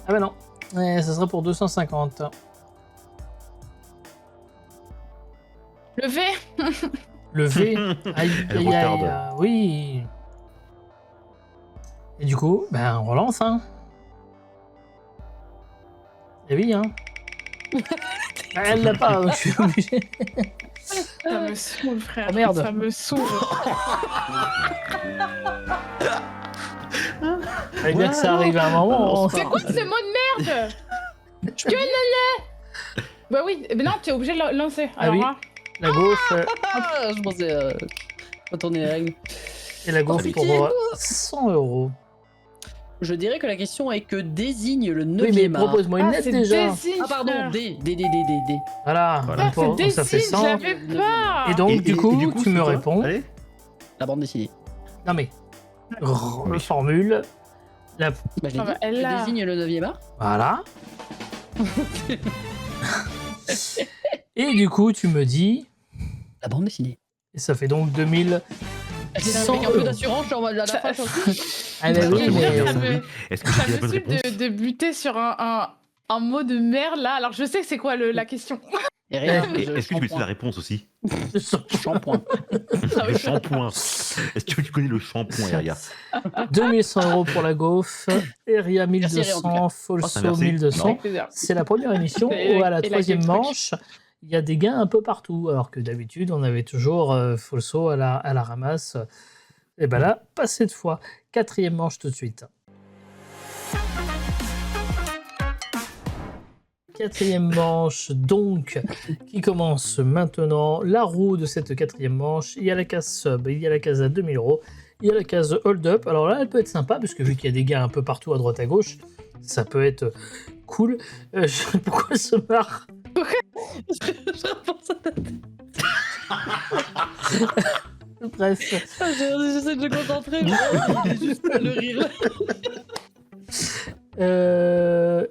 [SPEAKER 1] Ah bah non. Ça sera pour 250.
[SPEAKER 3] Le V.
[SPEAKER 1] Le V. Aïe,
[SPEAKER 2] Elle
[SPEAKER 1] aïe,
[SPEAKER 2] retarde.
[SPEAKER 1] aïe. Oui. Et du coup, ben on relance. Hein. Et oui, hein. Elle l'a pas, donc je suis obligé.
[SPEAKER 3] Ça me saoule, frère.
[SPEAKER 1] Oh, merde.
[SPEAKER 3] Ça me saoule.
[SPEAKER 1] Fallait bien que ça arrive à un moment.
[SPEAKER 3] C'est quoi ce mot de merde? Que le Bah oui, mais non, t'es obligé de le lancer.
[SPEAKER 1] Ah
[SPEAKER 3] Alors,
[SPEAKER 1] oui.
[SPEAKER 3] hein.
[SPEAKER 1] La gaufre
[SPEAKER 4] Ah, je pensais retourner les règles.
[SPEAKER 1] et la gaufre
[SPEAKER 4] Oh,
[SPEAKER 1] pour
[SPEAKER 4] putain.
[SPEAKER 1] 100 €.
[SPEAKER 4] Je dirais que la question est que désigne le
[SPEAKER 1] Oui, mais
[SPEAKER 4] 9e art.
[SPEAKER 1] propose-moi une
[SPEAKER 3] Ah,
[SPEAKER 1] lettre
[SPEAKER 3] c'est
[SPEAKER 1] déjà.
[SPEAKER 3] désigne,
[SPEAKER 4] Ah pardon,
[SPEAKER 3] frère.
[SPEAKER 4] D.
[SPEAKER 1] Voilà.
[SPEAKER 2] Voilà.
[SPEAKER 3] Ah,
[SPEAKER 1] Donc,
[SPEAKER 3] c'est
[SPEAKER 1] ça fait
[SPEAKER 3] décide,
[SPEAKER 1] 100.
[SPEAKER 3] j'avais pas.
[SPEAKER 1] Et donc, du coup, tu
[SPEAKER 2] c'est
[SPEAKER 1] me
[SPEAKER 2] quoi
[SPEAKER 1] réponds.
[SPEAKER 2] Allez.
[SPEAKER 4] La bande dessinée.
[SPEAKER 1] Non mais,
[SPEAKER 2] Oui.
[SPEAKER 1] formule. La...
[SPEAKER 4] Bah, je l'ai
[SPEAKER 3] Ah bah,
[SPEAKER 4] dit,
[SPEAKER 3] elle
[SPEAKER 4] que
[SPEAKER 3] l'a.
[SPEAKER 4] désigne le 9e art.
[SPEAKER 1] Voilà. Et du coup, tu me dis,
[SPEAKER 4] La bande dessinée.
[SPEAKER 1] et ça fait donc 2000.
[SPEAKER 4] Avec
[SPEAKER 1] 100
[SPEAKER 4] un peu
[SPEAKER 1] €.
[SPEAKER 4] d'assurance, je suis en mode la fin, je
[SPEAKER 1] Ah bah oui,
[SPEAKER 2] Attention,
[SPEAKER 1] mais
[SPEAKER 2] regarde,
[SPEAKER 3] ça me-
[SPEAKER 2] oui. Est-ce que
[SPEAKER 3] Ça
[SPEAKER 2] c'est la
[SPEAKER 3] me
[SPEAKER 2] bonne
[SPEAKER 3] saoule
[SPEAKER 2] réponse
[SPEAKER 3] de buter sur un mot de merde là. Alors je sais que c'est quoi la question.
[SPEAKER 4] Et rien,
[SPEAKER 2] Et est-ce que tu connais la réponse aussi
[SPEAKER 4] Shampoing.
[SPEAKER 2] Le shampoing. Est-ce que tu connais le shampoing, Eria
[SPEAKER 1] 2100 € pour la gaufre, Eria
[SPEAKER 4] Merci, Eria, en tout
[SPEAKER 1] 1200,
[SPEAKER 2] Oh,
[SPEAKER 1] Folso
[SPEAKER 2] merci.
[SPEAKER 1] 1200.
[SPEAKER 2] Non.
[SPEAKER 1] C'est la première émission
[SPEAKER 3] Et-
[SPEAKER 1] où à la
[SPEAKER 3] et la
[SPEAKER 1] troisième
[SPEAKER 3] Game Truck.
[SPEAKER 1] manche, il y a des gains un peu partout, alors que d'habitude, on avait toujours Folso à la ramasse. Et ben là, pas cette fois. Quatrième manche tout de suite. Quatrième manche, donc, qui commence maintenant. La roue de cette quatrième manche, il y a la case sub, il y a la case à 2000 €, il y a la case hold up. Alors là, elle peut être sympa, parce que vu qu'il y a des gains un peu partout à droite à gauche, ça peut être cool. Pourquoi elle se marre?
[SPEAKER 4] Je repense à ta
[SPEAKER 1] Bref.
[SPEAKER 4] J'essaie de me concentrer, mais j'ai juste pas le rire là.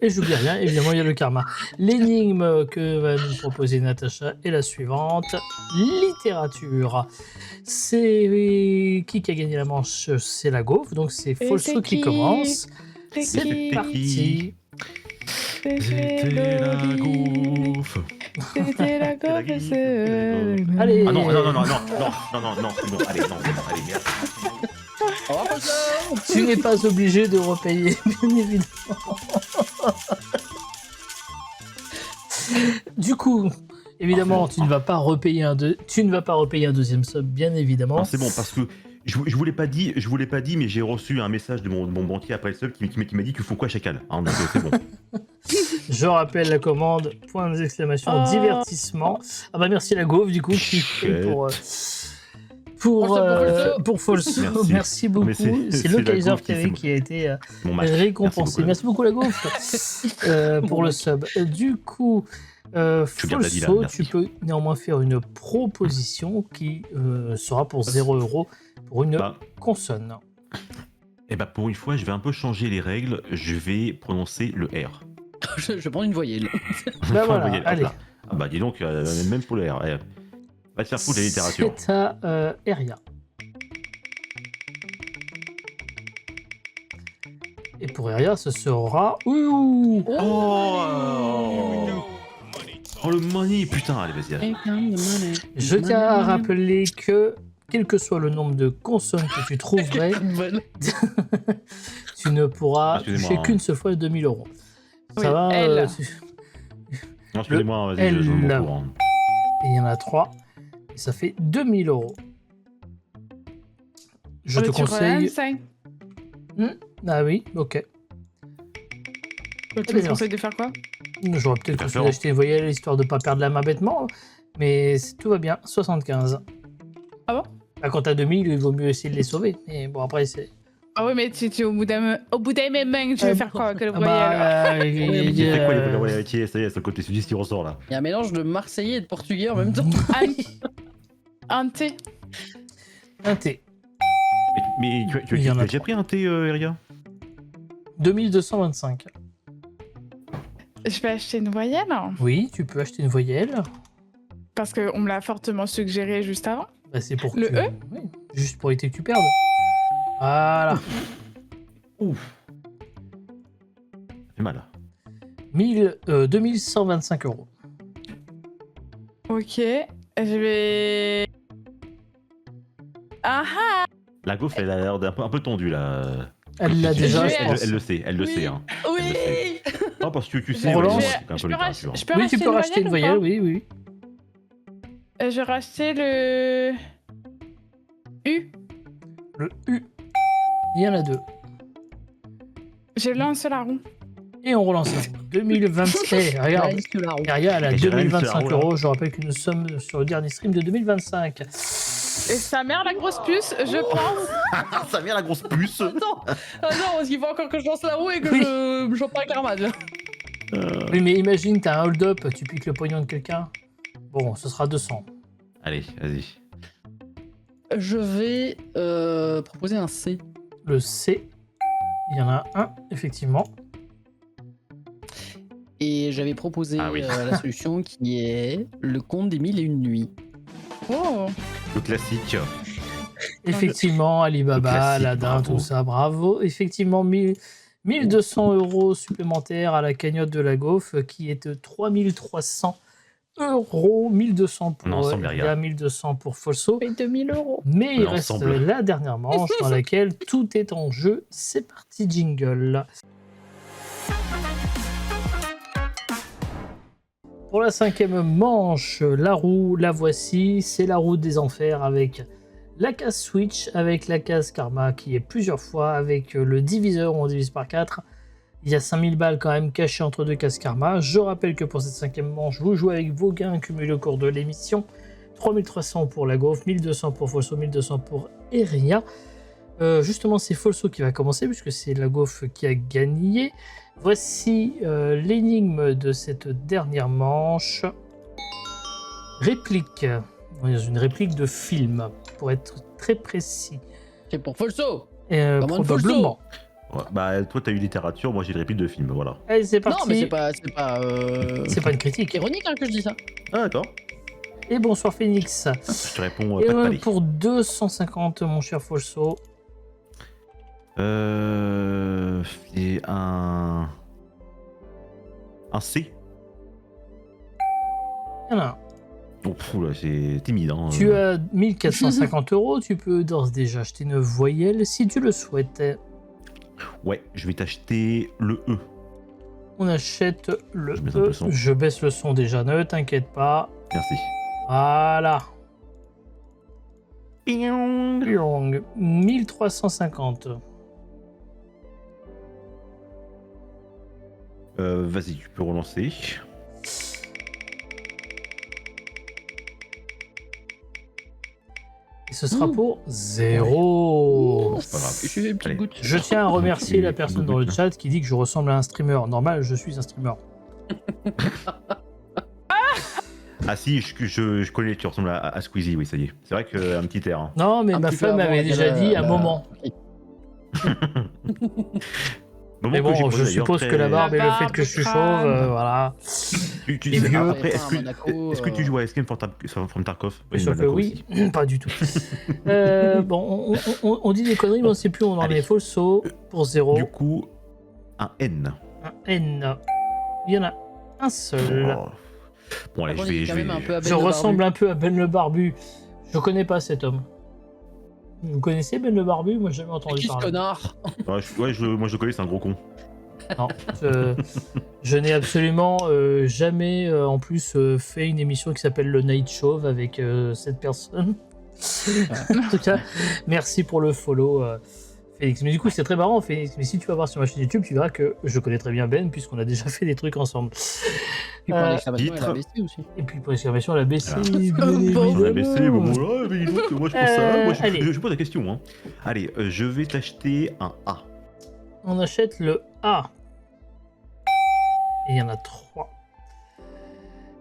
[SPEAKER 1] Et j'oublie rien, évidemment, il y a le karma. L'énigme que va nous proposer Natacha est la suivante. Littérature. C'est qui a gagné la manche? C'est la gaufre, donc c'est
[SPEAKER 3] Et
[SPEAKER 1] Folso
[SPEAKER 3] c'est
[SPEAKER 1] qui
[SPEAKER 3] qui
[SPEAKER 1] commence.
[SPEAKER 3] C'est
[SPEAKER 1] C'est
[SPEAKER 3] qui
[SPEAKER 1] parti.
[SPEAKER 2] C'était la gaufre.
[SPEAKER 3] C'était la gaufre, c'est...
[SPEAKER 1] Allez.
[SPEAKER 2] Ah non, c'est bon, allez, non, c'est bon, allez, merde.
[SPEAKER 4] On va pas ça.
[SPEAKER 1] Tu n'es pas obligé de repayer, bien évidemment. Du coup, évidemment, tu ne vas pas repayer un deuxième sub, bien évidemment.
[SPEAKER 2] Non, c'est bon, parce que je vous l'ai pas dit, mais j'ai reçu un message de mon banquier après le sub qui m'a dit qu'il faut quoi chacal. Hein, donc c'est bon.
[SPEAKER 1] Je rappelle la commande, point d'exclamation,
[SPEAKER 3] Oh.
[SPEAKER 1] divertissement. Ah bah merci la gaufre du coup qui fait pour Folso.
[SPEAKER 2] Merci.
[SPEAKER 1] Merci beaucoup.
[SPEAKER 2] Mais c'est
[SPEAKER 1] C'est le
[SPEAKER 2] la
[SPEAKER 1] Kaiser
[SPEAKER 2] gaufre
[SPEAKER 1] qui a été
[SPEAKER 2] Mon match.
[SPEAKER 1] récompensé.
[SPEAKER 2] Merci
[SPEAKER 1] Merci beaucoup la gaufre pour le sub. Du coup,
[SPEAKER 2] Je garde la vie, là,
[SPEAKER 1] Folso,
[SPEAKER 2] merci.
[SPEAKER 1] tu peux néanmoins faire une proposition qui sera pour 0 € pour une
[SPEAKER 2] Bah,
[SPEAKER 1] consonne.
[SPEAKER 2] et bah pour une fois, je vais un peu changer les règles. Je vais prononcer le R.
[SPEAKER 4] Je prends une voyelle.
[SPEAKER 1] Bah voilà,
[SPEAKER 2] Voyez, hop
[SPEAKER 1] allez.
[SPEAKER 2] là. Ah bah dis donc, même pour le R. Eh, va te faire foutre la littérature.
[SPEAKER 1] C'est à Eria. Et pour Eria, ce sera... Ouh
[SPEAKER 2] Oh le money, putain, allez vas-y. Allez.
[SPEAKER 1] Je tiens à rappeler que, quel que soit le nombre de consonnes que tu trouverais, tu ne pourras
[SPEAKER 2] Excusez-moi,
[SPEAKER 1] toucher
[SPEAKER 2] hein.
[SPEAKER 1] qu'une seule fois les 2000 €. Ça
[SPEAKER 3] Oui,
[SPEAKER 1] va
[SPEAKER 3] elle.
[SPEAKER 2] Non, excusez-moi, vas-y,
[SPEAKER 1] L.
[SPEAKER 2] je m'en cours. Hein.
[SPEAKER 1] Et il y en a 3. Et ça fait 2000 €. Je te conseille... Ah oui, ok.
[SPEAKER 3] Tu me conseilles de faire quoi?
[SPEAKER 1] J'aurais peut-être
[SPEAKER 2] Pas
[SPEAKER 1] conseillé
[SPEAKER 2] peur.
[SPEAKER 1] d'acheter une voyelle histoire de pas perdre la main bêtement, mais tout va bien. 75.
[SPEAKER 3] Ah bon?
[SPEAKER 1] Bah, quand t'as 2000, il vaut mieux essayer de les sauver. Mais bon, après, c'est.
[SPEAKER 3] Ah oui, mais tu au bout d'un moment, tu veux faire quoi que le
[SPEAKER 1] Ah
[SPEAKER 3] voyelle?
[SPEAKER 1] bah,
[SPEAKER 2] Il fait quoi les voyelles héritiers? Ça y est, c'est le côté sudiste qui ressort là.
[SPEAKER 4] Il y a un mélange de marseillais et de portugais en même temps.
[SPEAKER 3] Un thé.
[SPEAKER 1] Un T.
[SPEAKER 2] Mais tu
[SPEAKER 1] Il y en a
[SPEAKER 2] as déjà pris un thé, Eria?
[SPEAKER 1] 2225.
[SPEAKER 3] Je vais acheter une voyelle
[SPEAKER 1] Oui, tu peux acheter une voyelle.
[SPEAKER 3] parce qu'on me l'a fortement suggéré juste avant.
[SPEAKER 1] Bah, c'est pour
[SPEAKER 3] Le
[SPEAKER 1] que.
[SPEAKER 3] E
[SPEAKER 1] Oui, juste pour éviter que tu perdes. Voilà.
[SPEAKER 2] Ouf. C'est mal.
[SPEAKER 1] 2125 €.
[SPEAKER 3] Ok, je vais. Ah ah.
[SPEAKER 2] La gaufre, elle a l'air un peu tendue là.
[SPEAKER 1] Elle l'a
[SPEAKER 3] Je
[SPEAKER 1] déjà,
[SPEAKER 3] vais-
[SPEAKER 1] je pense.
[SPEAKER 2] Elle le sait, elle le
[SPEAKER 3] Oui.
[SPEAKER 2] sait. Hein.
[SPEAKER 4] Oui.
[SPEAKER 2] Non, parce que tu sais,
[SPEAKER 1] On
[SPEAKER 2] ouais,
[SPEAKER 1] relance.
[SPEAKER 2] c'est un peu littérature.
[SPEAKER 3] Je peux
[SPEAKER 1] Oui,
[SPEAKER 3] racheter
[SPEAKER 1] tu peux
[SPEAKER 3] une
[SPEAKER 1] racheter une voyelle,
[SPEAKER 3] ou
[SPEAKER 1] oui, oui.
[SPEAKER 3] pas Je vais racheter le. U.
[SPEAKER 1] Le U. Il y en a deux.
[SPEAKER 3] Je lance la roue.
[SPEAKER 1] Et on relance ça. 2020. Eh, regarde.
[SPEAKER 4] Nice, tu la roule.
[SPEAKER 1] Derrière, elle a
[SPEAKER 2] Et j'ai rien
[SPEAKER 1] 2025
[SPEAKER 2] sur la roue,
[SPEAKER 1] €. Je rappelle que nous sommes sur le dernier stream de 2025.
[SPEAKER 3] Et sa mère, la grosse puce, je pense.
[SPEAKER 2] Ah, ça vient la grosse puce.
[SPEAKER 4] Attends. Ah non, parce qu'il faut encore que je lance la roue et que
[SPEAKER 1] Oui.
[SPEAKER 4] je chope pas un carnage.
[SPEAKER 1] Oui, mais imagine, t'as un hold-up, tu piques le pognon de quelqu'un. Bon, ce sera 200.
[SPEAKER 2] Allez, vas-y.
[SPEAKER 4] Je vais proposer un C.
[SPEAKER 1] Le C, il y en a un, effectivement.
[SPEAKER 4] Et j'avais proposé
[SPEAKER 2] Ah oui.
[SPEAKER 4] la solution qui est le conte des 1001 nuits.
[SPEAKER 3] Oh.
[SPEAKER 2] Le classique.
[SPEAKER 1] Effectivement, Alibaba,
[SPEAKER 2] classique,
[SPEAKER 1] Aladdin,
[SPEAKER 2] bravo.
[SPEAKER 1] tout ça, bravo. Effectivement, 1200 € supplémentaires à la cagnotte de la gaufre, qui est de 3300 €. 1200 pour
[SPEAKER 2] L'ensemble,
[SPEAKER 1] Eria,
[SPEAKER 2] regarde.
[SPEAKER 1] 1200 pour Folso.
[SPEAKER 3] Et 2000 €.
[SPEAKER 1] Mais il reste
[SPEAKER 2] L'ensemble.
[SPEAKER 1] la dernière manche dans laquelle tout est en jeu. C'est parti, jingle. Pour la cinquième manche, la roue, la voici. C'est la roue des enfers avec la case Switch, avec la case Karma qui est plusieurs fois, avec le diviseur où on divise par 4. Il y a 5000 balles quand même cachées entre deux cases Karma. Je rappelle que pour cette cinquième manche, vous jouez avec vos gains cumulés au cours de l'émission. 3300 pour la gaufre, 1200 pour Folso, 1200 pour Eria. Justement, c'est Folso qui va commencer puisque c'est la gaufre qui a gagné. Voici l'énigme de cette dernière manche. Réplique. On est dans une réplique de film, pour être très précis.
[SPEAKER 4] C'est pour Folso. Comment
[SPEAKER 1] Probablement.
[SPEAKER 2] Ouais, bah, toi, t'as eu littérature, moi j'ai une réplique de film, voilà.
[SPEAKER 1] Allez, c'est parti.
[SPEAKER 4] Non, mais c'est pas
[SPEAKER 1] une critique.
[SPEAKER 4] ironique hein, que je dis ça.
[SPEAKER 2] Ah, d'accord.
[SPEAKER 1] Et bonsoir Phoenix.
[SPEAKER 2] Je te réponds
[SPEAKER 1] Et
[SPEAKER 2] pas de palais.
[SPEAKER 1] pour 250, mon cher Folso.
[SPEAKER 2] C'est un C.
[SPEAKER 1] Il y en a un.
[SPEAKER 2] Oh, pfff, là, c'est timide. Hein.
[SPEAKER 1] Tu as 1450 €. Tu peux d'ores et déjà acheter une voyelle si tu le souhaites.
[SPEAKER 2] Ouais, je vais t'acheter le E.
[SPEAKER 1] On achète le
[SPEAKER 2] Je baisse un peu
[SPEAKER 1] E.
[SPEAKER 2] le son.
[SPEAKER 1] Je baisse le son déjà, ne t'inquiète pas.
[SPEAKER 2] Merci.
[SPEAKER 1] Voilà.
[SPEAKER 2] Piong.
[SPEAKER 1] Pyong. 1350.
[SPEAKER 2] Vas-y, tu peux relancer.
[SPEAKER 1] Et ce sera pour 0.
[SPEAKER 2] C'est pas grave.
[SPEAKER 4] Je fais une petite
[SPEAKER 2] Allez.
[SPEAKER 4] goutte.
[SPEAKER 1] Je tiens à remercier
[SPEAKER 2] Et
[SPEAKER 1] la personne dans le chat qui dit que je ressemble à un streamer. Normal, je suis un streamer.
[SPEAKER 2] Ah si, je connais, tu ressembles à Squeezie, oui, ça y est. C'est vrai qu'un petit air. Hein.
[SPEAKER 1] Non, mais
[SPEAKER 4] Un
[SPEAKER 1] ma
[SPEAKER 4] petit peu
[SPEAKER 1] femme
[SPEAKER 4] avant,
[SPEAKER 1] avait
[SPEAKER 4] il y
[SPEAKER 1] déjà
[SPEAKER 4] a
[SPEAKER 1] dit à un moment.
[SPEAKER 2] Moment
[SPEAKER 1] Mais
[SPEAKER 2] que
[SPEAKER 1] bon,
[SPEAKER 2] j'ai
[SPEAKER 1] je
[SPEAKER 2] posé, d'ailleurs,
[SPEAKER 1] suppose
[SPEAKER 2] très-
[SPEAKER 1] que la barbe et le
[SPEAKER 3] La
[SPEAKER 1] fait que je suis
[SPEAKER 3] barbe,
[SPEAKER 1] chauve,
[SPEAKER 3] crâne.
[SPEAKER 1] voilà.
[SPEAKER 2] Tu
[SPEAKER 1] Et
[SPEAKER 2] sais,
[SPEAKER 1] vieux.
[SPEAKER 2] après, est-ce
[SPEAKER 4] Monaco,
[SPEAKER 2] que tu joues à Escape from Tarkov?
[SPEAKER 1] Bien sûr que
[SPEAKER 2] Monaco
[SPEAKER 1] oui,
[SPEAKER 2] aussi.
[SPEAKER 1] pas du tout. Bon, on dit des conneries, mais on ne sait plus où on en
[SPEAKER 2] Allez.
[SPEAKER 1] est. Folso pour 0.
[SPEAKER 2] Du coup, un N.
[SPEAKER 1] Un N. Il y en a un seul.
[SPEAKER 2] Oh. Bon, allez,
[SPEAKER 4] Par
[SPEAKER 2] je
[SPEAKER 4] contre, il est
[SPEAKER 2] vais...
[SPEAKER 4] quand même un peu à
[SPEAKER 1] Je
[SPEAKER 4] Ben le
[SPEAKER 1] ressemble
[SPEAKER 4] Barbu.
[SPEAKER 1] un peu à Ben le Barbu. Je connais pas cet homme. Vous connaissez Ben le Barbu? Moi, j'ai jamais
[SPEAKER 4] C'est
[SPEAKER 1] entendu
[SPEAKER 4] qui ce
[SPEAKER 1] parler.
[SPEAKER 4] connard?
[SPEAKER 2] Ouais, moi je le connais, c'est un gros con.
[SPEAKER 1] Non, je n'ai absolument jamais, en plus, fait une émission qui s'appelle le Night Chauve avec cette personne. En tout cas, merci pour le follow, Félix. Mais du coup, c'est très marrant, Félix. Mais si tu vas voir sur ma chaîne YouTube, tu verras que je connais très bien Ben, puisqu'on a déjà fait des trucs ensemble.
[SPEAKER 4] Puis pour l'exclamation, elle
[SPEAKER 2] titre.
[SPEAKER 4] a baissé aussi.
[SPEAKER 1] Et puis pour l'exclamation, la BC.
[SPEAKER 2] Alors.
[SPEAKER 1] bien
[SPEAKER 2] On a
[SPEAKER 1] évidemment.
[SPEAKER 2] baissé, bon voilà, mais dis donc, moi je pense ça. Moi
[SPEAKER 1] allez.
[SPEAKER 2] je pose la question. Hein. Allez, je vais t'acheter un A.
[SPEAKER 1] On achète le A. Et il y en a 3.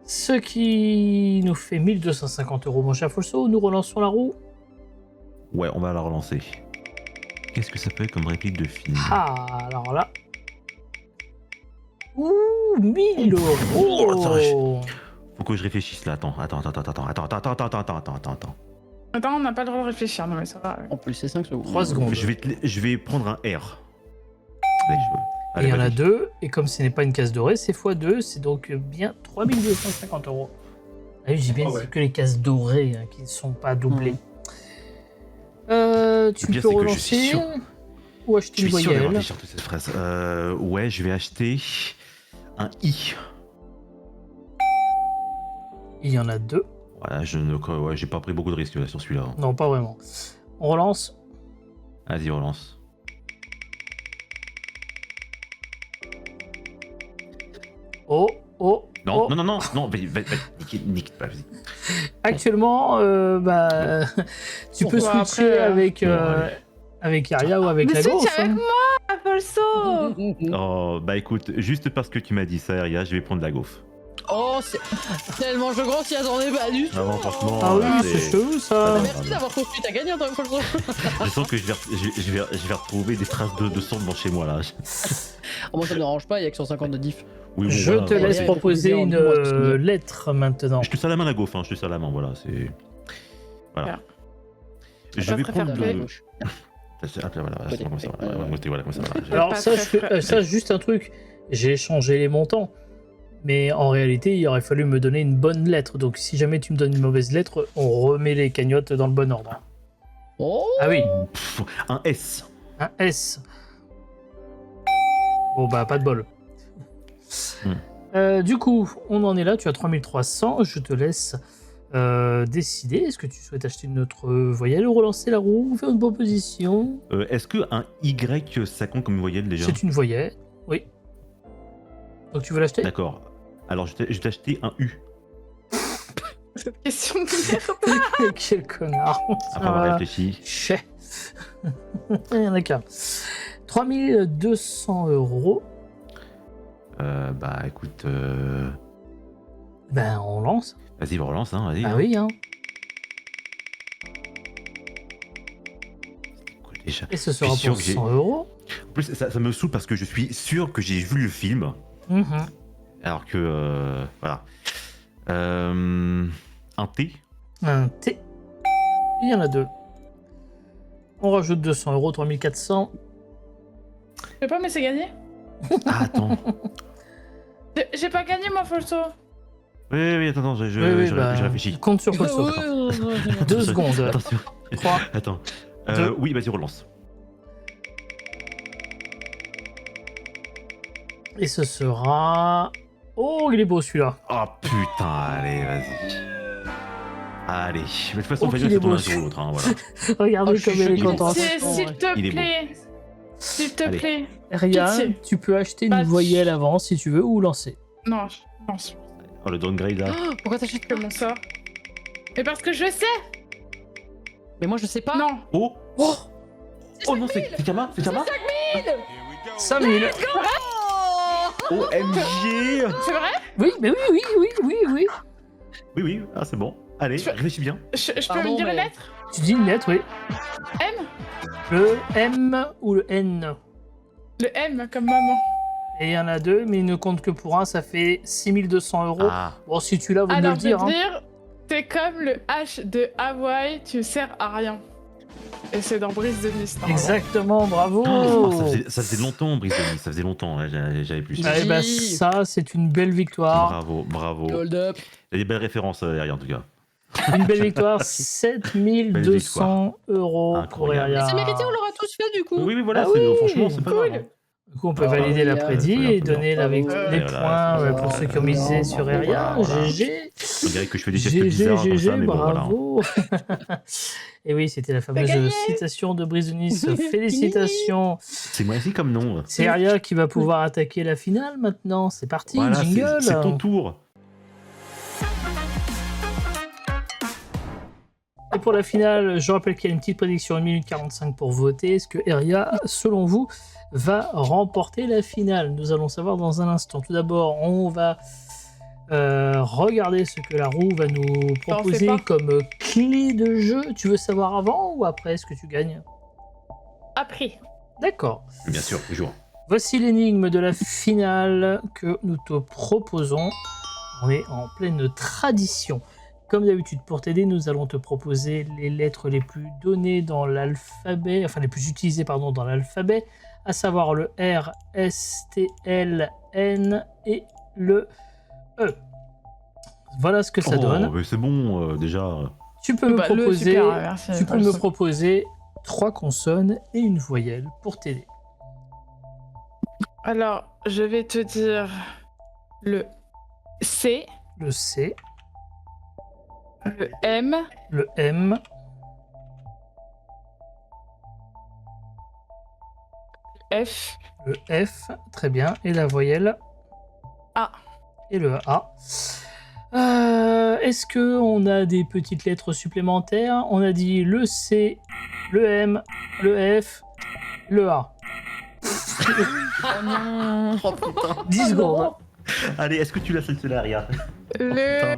[SPEAKER 1] Ce qui nous fait 1250 €, mon cher Folso. Nous relançons la roue.
[SPEAKER 2] Ouais, on va la relancer. Qu'est-ce que ça peut être comme réplique de film?
[SPEAKER 1] Ah, alors là. Ouh, 1000
[SPEAKER 2] Oh,
[SPEAKER 1] €.
[SPEAKER 2] Faut que je réfléchisse là. Attends.
[SPEAKER 3] Attends, on n'a pas le droit de réfléchir, non mais ça va.
[SPEAKER 4] En plus, c'est 5 secondes.
[SPEAKER 1] 3 secondes.
[SPEAKER 2] Je vais prendre un R. Allez, je veux.
[SPEAKER 1] Et
[SPEAKER 2] Allez,
[SPEAKER 1] il y en a
[SPEAKER 2] vas-y.
[SPEAKER 1] 2, et comme ce n'est pas une case dorée, c'est x2, c'est donc bien 3250 €. Ah oui, j'ai bien dit que les cases dorées qui ne sont pas doublées. Tu
[SPEAKER 2] pire,
[SPEAKER 1] peux
[SPEAKER 2] c'est que je suis
[SPEAKER 1] relancer
[SPEAKER 2] sûr-
[SPEAKER 1] ou acheter
[SPEAKER 2] Je
[SPEAKER 1] une
[SPEAKER 2] suis sûr d'avoir
[SPEAKER 1] voyelle.
[SPEAKER 2] des t-shirts de cette phrase. Ouais, je vais acheter un I.
[SPEAKER 1] Il y en a 2.
[SPEAKER 2] Ouais, j'ai pas pris beaucoup de risques là, sur celui-là.
[SPEAKER 1] Non, pas vraiment. On relance.
[SPEAKER 2] Vas-y, relance.
[SPEAKER 1] Oh,
[SPEAKER 2] Non,
[SPEAKER 1] oh.
[SPEAKER 2] non, vas-y, nique, vas-y.
[SPEAKER 1] Actuellement, tu peux
[SPEAKER 3] Bon,
[SPEAKER 1] switcher
[SPEAKER 3] après,
[SPEAKER 1] avec,
[SPEAKER 2] bon, allez.
[SPEAKER 1] avec Aria ou avec
[SPEAKER 3] Mais
[SPEAKER 1] la
[SPEAKER 3] switch
[SPEAKER 1] Gauche.
[SPEAKER 3] avec moi, Folso.
[SPEAKER 2] Oh, bah écoute, juste parce que tu m'as dit ça, Aria, je vais prendre la gaufre.
[SPEAKER 4] Oh, c'est tellement choquant si elle s'en est pas du tout.
[SPEAKER 2] Ah bon, franchement,
[SPEAKER 1] Ah oui,
[SPEAKER 2] c'est-
[SPEAKER 1] c'est chaud ça.
[SPEAKER 2] Ah,
[SPEAKER 4] Merci d'avoir conclu, t'as gagné en tant que Folso.
[SPEAKER 2] Je sens que je vais retrouver des traces de sang devant chez moi là.
[SPEAKER 4] Oh, moi, ça me dérange pas, il y a que 150 de diff.
[SPEAKER 2] Oui, bon,
[SPEAKER 1] Je
[SPEAKER 2] voilà,
[SPEAKER 1] te
[SPEAKER 2] voilà,
[SPEAKER 1] laisse
[SPEAKER 2] c'est-
[SPEAKER 1] proposer
[SPEAKER 4] en
[SPEAKER 1] une
[SPEAKER 4] dis-moi ce qu'il y a.
[SPEAKER 1] lettre maintenant.
[SPEAKER 2] Je te serre la main la gaufre, je te serre la main, voilà, c'est. Voilà.
[SPEAKER 3] Bien.
[SPEAKER 2] Je
[SPEAKER 3] Pas
[SPEAKER 2] vais
[SPEAKER 3] très
[SPEAKER 2] prendre
[SPEAKER 3] fair
[SPEAKER 2] le.
[SPEAKER 4] Gauche.
[SPEAKER 2] Voilà, c'est comme ça, voilà, comme ça.
[SPEAKER 1] Alors
[SPEAKER 3] Pas
[SPEAKER 1] ça,
[SPEAKER 3] très
[SPEAKER 1] ça, juste un truc. J'ai changé les montants. Mais en réalité, il aurait fallu me donner une bonne lettre. Donc si jamais tu me donnes une mauvaise lettre, on remet les cagnottes dans le bon ordre.
[SPEAKER 4] Oh,
[SPEAKER 1] Ah oui,
[SPEAKER 2] Pff, un S.
[SPEAKER 1] un S. Bon bah pas de bol. Du coup, on en est là, tu as 3300, je te laisse décider. Est-ce que tu souhaites acheter une autre voyelle ou relancer la roue ou faire une proposition?
[SPEAKER 2] Est-ce que un Y ça compte comme une voyelle déjà?
[SPEAKER 1] C'est une voyelle, oui. Donc tu veux l'acheter?
[SPEAKER 2] D'accord. Alors je vais t'acheter un U.
[SPEAKER 3] Cette question de merde.
[SPEAKER 1] Quel connard.
[SPEAKER 2] Après avoir réfléchi.
[SPEAKER 1] Chais. Il y en a qu'un. 3200 €.
[SPEAKER 2] Bah écoute.
[SPEAKER 1] Ben on lance.
[SPEAKER 2] Vas-y, relance, hein, vas-y.
[SPEAKER 1] Ah oui, hein.
[SPEAKER 2] Quoi, déjà.
[SPEAKER 1] Et ce sera
[SPEAKER 2] Je suis sûr
[SPEAKER 1] pour
[SPEAKER 2] que j'ai-
[SPEAKER 1] 100 €.
[SPEAKER 2] En plus, ça me saoule parce que je suis sûr que j'ai vu le film.
[SPEAKER 1] Mhm.
[SPEAKER 2] Alors que. Voilà. Un T.
[SPEAKER 1] Un T. Il y en a 2. On rajoute 200 €, 3400.
[SPEAKER 3] Je sais pas, mais c'est gagné.
[SPEAKER 2] Ah, attends.
[SPEAKER 3] J'ai pas gagné, moi, Folso.
[SPEAKER 2] Oui, attends, je
[SPEAKER 1] bah,
[SPEAKER 2] réfléchis.
[SPEAKER 1] compte sur Folso. 2 secondes.
[SPEAKER 2] Attention.
[SPEAKER 1] 3.
[SPEAKER 2] Attends.
[SPEAKER 1] Deux.
[SPEAKER 2] Oui, vas-y, relance.
[SPEAKER 1] Et ce sera... Oh, il est beau celui-là.
[SPEAKER 2] Oh putain, allez, vas-y. Allez, mais de toute façon,
[SPEAKER 1] Oh,
[SPEAKER 2] Fabien,
[SPEAKER 1] qu'il est
[SPEAKER 2] c'est ton
[SPEAKER 1] beau,
[SPEAKER 2] un sur l'autre, hein, voilà.
[SPEAKER 1] Regardez
[SPEAKER 4] Oh, je
[SPEAKER 1] comme
[SPEAKER 4] suis
[SPEAKER 1] elle est
[SPEAKER 4] choqué.
[SPEAKER 1] contente.
[SPEAKER 3] S'il te
[SPEAKER 2] Il est beau.
[SPEAKER 3] plaît. S'il te
[SPEAKER 2] Allez.
[SPEAKER 3] plaît.
[SPEAKER 1] Rien,
[SPEAKER 3] Pitié.
[SPEAKER 1] tu peux acheter une
[SPEAKER 3] Bah,
[SPEAKER 1] voyelle avant si tu veux ou lancer.
[SPEAKER 3] Non, non,
[SPEAKER 2] Oh, le downgrade là.
[SPEAKER 4] pourquoi t'achètes
[SPEAKER 3] comment ça? Mais parce que je sais.
[SPEAKER 4] Mais moi, je sais pas.
[SPEAKER 3] Non.
[SPEAKER 2] Oh Oh non, c'est Kama? C'est Kama?
[SPEAKER 1] 5000.
[SPEAKER 2] OMG
[SPEAKER 3] C'est vrai?
[SPEAKER 1] Oui, mais oui.
[SPEAKER 2] Oui, ah c'est bon. Allez,
[SPEAKER 3] Je-
[SPEAKER 2] réfléchis bien.
[SPEAKER 3] Je peux
[SPEAKER 4] Pardon,
[SPEAKER 3] me dire une
[SPEAKER 4] mais-
[SPEAKER 3] lettre?
[SPEAKER 1] Tu dis une lettre, oui.
[SPEAKER 3] M?
[SPEAKER 1] Le M ou le N.
[SPEAKER 3] Le M comme maman.
[SPEAKER 1] Et il y en a 2, mais il ne compte que pour un, ça fait 6200 €.
[SPEAKER 2] Ah,
[SPEAKER 1] Bon, si tu l'as, vous me
[SPEAKER 3] Alors,
[SPEAKER 1] le
[SPEAKER 3] je
[SPEAKER 1] dire.
[SPEAKER 3] veux
[SPEAKER 1] Hein.
[SPEAKER 3] dire, t'es comme le H de Hawaï, tu sers à rien. Et c'est dans Brise de Nice. normalement.
[SPEAKER 1] Exactement, bravo.
[SPEAKER 2] Oh, ça faisait longtemps, Brice de Nice, ça faisait longtemps, ouais, j'avais plus.
[SPEAKER 4] Ah,
[SPEAKER 1] Eh ben,
[SPEAKER 4] Gigi.
[SPEAKER 1] ça, c'est une belle victoire.
[SPEAKER 2] Bravo. Il
[SPEAKER 4] Hold up.
[SPEAKER 2] y a des belles références derrière en tout cas.
[SPEAKER 1] Une belle victoire. 7200 € pour
[SPEAKER 2] Incroyable.
[SPEAKER 1] Eria.
[SPEAKER 4] C'est mérité, on l'aura tous fait du coup.
[SPEAKER 2] Oui, voilà,
[SPEAKER 1] Ah oui,
[SPEAKER 2] franchement, c'est pas
[SPEAKER 3] cool.
[SPEAKER 2] grave.
[SPEAKER 1] Du coup, on peut
[SPEAKER 4] Oh,
[SPEAKER 1] valider la
[SPEAKER 4] Eria,
[SPEAKER 1] prédit
[SPEAKER 2] je
[SPEAKER 1] et
[SPEAKER 2] peux
[SPEAKER 1] donner
[SPEAKER 2] un peu
[SPEAKER 1] les
[SPEAKER 4] leur-
[SPEAKER 1] points
[SPEAKER 4] voilà,
[SPEAKER 1] pour ceux qui ont misé sur Eria.
[SPEAKER 2] voilà.
[SPEAKER 1] GG.
[SPEAKER 2] On dirait que je fais des gestes
[SPEAKER 1] GG,
[SPEAKER 2] bizarres comme
[SPEAKER 1] GG,
[SPEAKER 2] ça, mais bon, voilà.
[SPEAKER 1] bravo. Et oui, c'était la fameuse
[SPEAKER 3] gagné.
[SPEAKER 1] citation de Brise de Nice. Félicitations.
[SPEAKER 2] C'est moi aussi comme nom.
[SPEAKER 1] C'est Eria qui va pouvoir attaquer la finale maintenant. C'est parti,
[SPEAKER 2] Voilà,
[SPEAKER 1] jingle.
[SPEAKER 2] c'est ton tour.
[SPEAKER 1] Et pour la finale, je rappelle qu'il y a une petite prédiction, 1 minute 45 pour voter. Est-ce que Eria, selon vous, va remporter la finale? Nous allons savoir dans un instant. Tout d'abord, on va regarder ce que la roue va nous proposer
[SPEAKER 3] pas.
[SPEAKER 1] comme clé de jeu. Tu veux savoir avant ou après ce que tu gagnes?
[SPEAKER 3] Après.
[SPEAKER 1] D'accord.
[SPEAKER 2] Bien sûr, toujours.
[SPEAKER 1] Voici l'énigme de la finale que nous te proposons. On est en pleine tradition. Comme d'habitude, pour t'aider, nous allons te proposer les lettres les plus données dans l'alphabet, enfin les plus utilisées pardon, dans l'alphabet, à savoir le R, S, T, L, N et le E. Voilà ce que ça donne.
[SPEAKER 2] Mais c'est bon, déjà.
[SPEAKER 1] Tu peux me
[SPEAKER 3] Bah, le
[SPEAKER 1] proposer,
[SPEAKER 3] super, merci,
[SPEAKER 1] tu peux
[SPEAKER 3] pas le
[SPEAKER 1] me
[SPEAKER 3] seul.
[SPEAKER 1] proposer 3 consonnes et une voyelle pour t'aider.
[SPEAKER 3] Alors, je vais te dire le C,
[SPEAKER 1] Le C,
[SPEAKER 3] le M,
[SPEAKER 1] le M,
[SPEAKER 3] F,
[SPEAKER 1] le F, très bien, et la voyelle
[SPEAKER 3] A.
[SPEAKER 1] Et le A. Est-ce que on a des petites lettres supplémentaires? On a dit le C, le M, le F, le A.
[SPEAKER 4] Oh non.
[SPEAKER 5] Oh putain.
[SPEAKER 1] 10 secondes.
[SPEAKER 2] Allez, est-ce que tu l'as celle-là, Aria?
[SPEAKER 3] Le...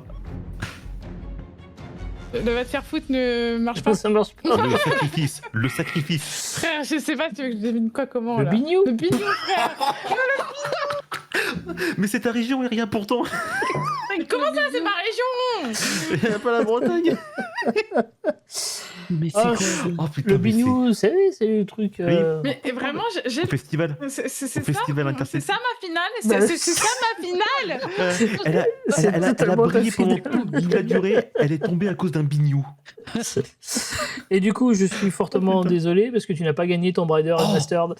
[SPEAKER 3] Le va te faire foutre ne marche pas.
[SPEAKER 1] Ça marche pas.
[SPEAKER 2] Le sacrifice, le sacrifice.
[SPEAKER 3] Frère, je sais pas, tu veux que je devine quoi, comment,
[SPEAKER 1] Le
[SPEAKER 3] là.
[SPEAKER 1] bignou.
[SPEAKER 3] Le bignou, frère.
[SPEAKER 2] Mais c'est ta région, Aria, pourtant.
[SPEAKER 3] Comment ça, c'est ma région?
[SPEAKER 2] Il n'y a pas la Bretagne.
[SPEAKER 4] Mais c'est
[SPEAKER 1] Ah,
[SPEAKER 4] quoi
[SPEAKER 2] Oh putain,
[SPEAKER 1] Le
[SPEAKER 2] mais
[SPEAKER 1] bignou, c'est le truc.
[SPEAKER 3] Mais vraiment, j'ai...
[SPEAKER 2] Au festival.
[SPEAKER 3] C'est
[SPEAKER 2] Au
[SPEAKER 3] ça,
[SPEAKER 2] festival
[SPEAKER 3] c'est
[SPEAKER 2] intercité.
[SPEAKER 3] ça ma finale,
[SPEAKER 1] Bah,
[SPEAKER 3] c'est ça ma finale.
[SPEAKER 2] Elle a
[SPEAKER 1] totalement
[SPEAKER 2] brillé
[SPEAKER 1] ta
[SPEAKER 2] pendant
[SPEAKER 1] finale.
[SPEAKER 2] toute la durée. Elle est tombée à cause d'un bignou.
[SPEAKER 1] Et du coup, je suis fortement désolé parce que tu n'as pas gagné ton Brider Unmastered.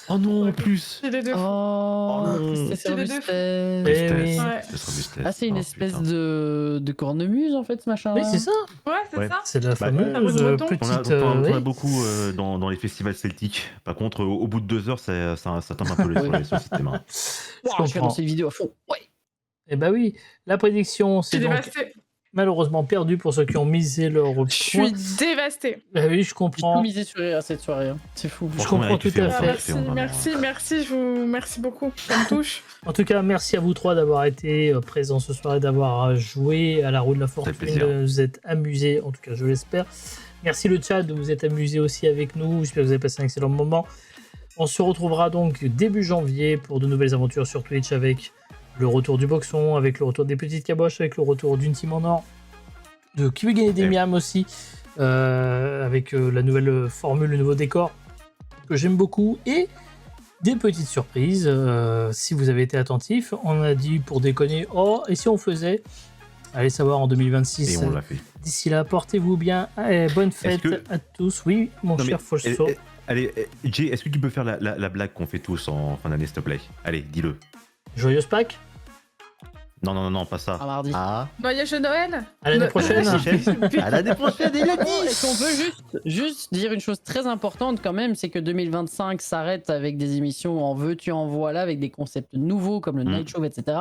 [SPEAKER 2] Oh non, en plus.
[SPEAKER 3] J'ai les deux.
[SPEAKER 4] Oh,
[SPEAKER 2] non.
[SPEAKER 4] tristesse
[SPEAKER 3] C'est les deux.
[SPEAKER 4] robustesse.
[SPEAKER 1] Eh oui.
[SPEAKER 3] Ouais.
[SPEAKER 2] Ce sera Bustès.
[SPEAKER 4] Ah, c'est une
[SPEAKER 2] Oh,
[SPEAKER 4] espèce
[SPEAKER 2] putain.
[SPEAKER 4] de cornemuse en fait, ce machin.
[SPEAKER 1] Oui, c'est ça.
[SPEAKER 3] Ouais, c'est
[SPEAKER 2] Ouais.
[SPEAKER 3] ça.
[SPEAKER 1] C'est la
[SPEAKER 2] Bah,
[SPEAKER 1] fameuse
[SPEAKER 3] breton.
[SPEAKER 1] petite.
[SPEAKER 2] On
[SPEAKER 1] oui.
[SPEAKER 2] a beaucoup dans les festivals celtiques. Par contre, au bout de 2 heures, ça tombe un peu sur le système. Hein.
[SPEAKER 1] Je
[SPEAKER 4] Wow, je vais
[SPEAKER 1] comprends.
[SPEAKER 4] lancer une vidéo à fond. Ouais.
[SPEAKER 1] Eh bah oui, la prédiction,
[SPEAKER 3] Je
[SPEAKER 1] c'est
[SPEAKER 3] suis
[SPEAKER 1] donc
[SPEAKER 3] dévastée.
[SPEAKER 1] malheureusement perdu pour ceux qui ont misé leur point.
[SPEAKER 3] Je suis dévastée.
[SPEAKER 1] Bah oui, je
[SPEAKER 4] J'ai tout
[SPEAKER 1] comprends.
[SPEAKER 4] misé sur à cette soirée. Hein. C'est fou.
[SPEAKER 1] Je
[SPEAKER 2] Franchement,
[SPEAKER 1] comprends
[SPEAKER 2] Eric, tu
[SPEAKER 1] tout à
[SPEAKER 2] fais
[SPEAKER 1] fait.
[SPEAKER 2] un
[SPEAKER 3] Merci,
[SPEAKER 2] fait, vraiment.
[SPEAKER 3] merci, je vous remercie beaucoup. Ça me touche.
[SPEAKER 1] En tout cas, merci à vous trois d'avoir été présents ce soir et d'avoir joué à la roue de la fortune.
[SPEAKER 2] plaisir.
[SPEAKER 1] Vous êtes amusés, en tout cas, je l'espère. Merci le chat de vous être amusé aussi avec nous. J'espère que vous avez passé un excellent moment. On se retrouvera donc début janvier pour de nouvelles aventures sur Twitch avec le retour du boxon, avec le retour des petites caboches, avec le retour d'une team en or, de qui veut gagner des miams aussi, avec la nouvelle formule, le nouveau décor que j'aime beaucoup, et des petites surprises. Si vous avez été attentif, on a dit pour déconner, oh, et si on faisait? Allez savoir en 2026.
[SPEAKER 2] Et on l'a fait.
[SPEAKER 1] D'ici là, portez-vous bien. Bonne fête
[SPEAKER 2] que-
[SPEAKER 1] à tous. Oui, mon
[SPEAKER 2] Non, mais-
[SPEAKER 1] cher Folso.
[SPEAKER 2] Allez, Jay, est-ce que tu peux faire la blague qu'on fait tous en fin d'année, s'il te plaît? Allez, dis-le.
[SPEAKER 1] Joyeuse Pâques.
[SPEAKER 2] Non, pas ça.
[SPEAKER 4] À mardi.
[SPEAKER 2] Ah,
[SPEAKER 3] Voyage de Noël.
[SPEAKER 1] À l'année prochaine.
[SPEAKER 2] à l'année prochaine, il a dit.
[SPEAKER 4] Est-ce qu'on peut juste dire une chose très importante quand même, c'est que 2025 s'arrête avec des émissions en veux-tu en voilà, avec des concepts nouveaux comme le Night Show, etc.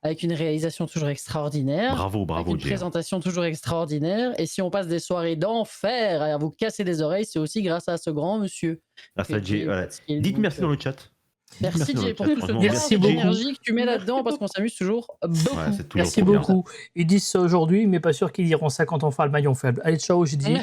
[SPEAKER 4] Avec une réalisation toujours extraordinaire.
[SPEAKER 2] Bravo,
[SPEAKER 4] Avec une
[SPEAKER 2] Jay.
[SPEAKER 4] présentation toujours extraordinaire. Et si on passe des soirées d'enfer à vous casser les oreilles, c'est aussi grâce à ce grand monsieur.
[SPEAKER 2] Grâce à Jay, voilà.
[SPEAKER 4] Parce qu'il est
[SPEAKER 2] Dites
[SPEAKER 4] donc,
[SPEAKER 2] merci dans le chat.
[SPEAKER 4] Merci
[SPEAKER 2] dans le
[SPEAKER 4] Jay pour
[SPEAKER 2] chat,
[SPEAKER 4] tout ce
[SPEAKER 2] franchement,
[SPEAKER 4] temps,
[SPEAKER 1] Merci
[SPEAKER 4] cette
[SPEAKER 1] beaucoup.
[SPEAKER 4] énergie que tu mets
[SPEAKER 3] Merci
[SPEAKER 4] là-dedans parce qu'on s'amuse toujours beaucoup.
[SPEAKER 2] Ouais, c'est toujours
[SPEAKER 1] Merci
[SPEAKER 2] trop bien.
[SPEAKER 1] beaucoup. Ils disent ça aujourd'hui, mais pas sûr qu'ils diront ça quand on fera le maillon faible. Allez, ciao, j'ai dit.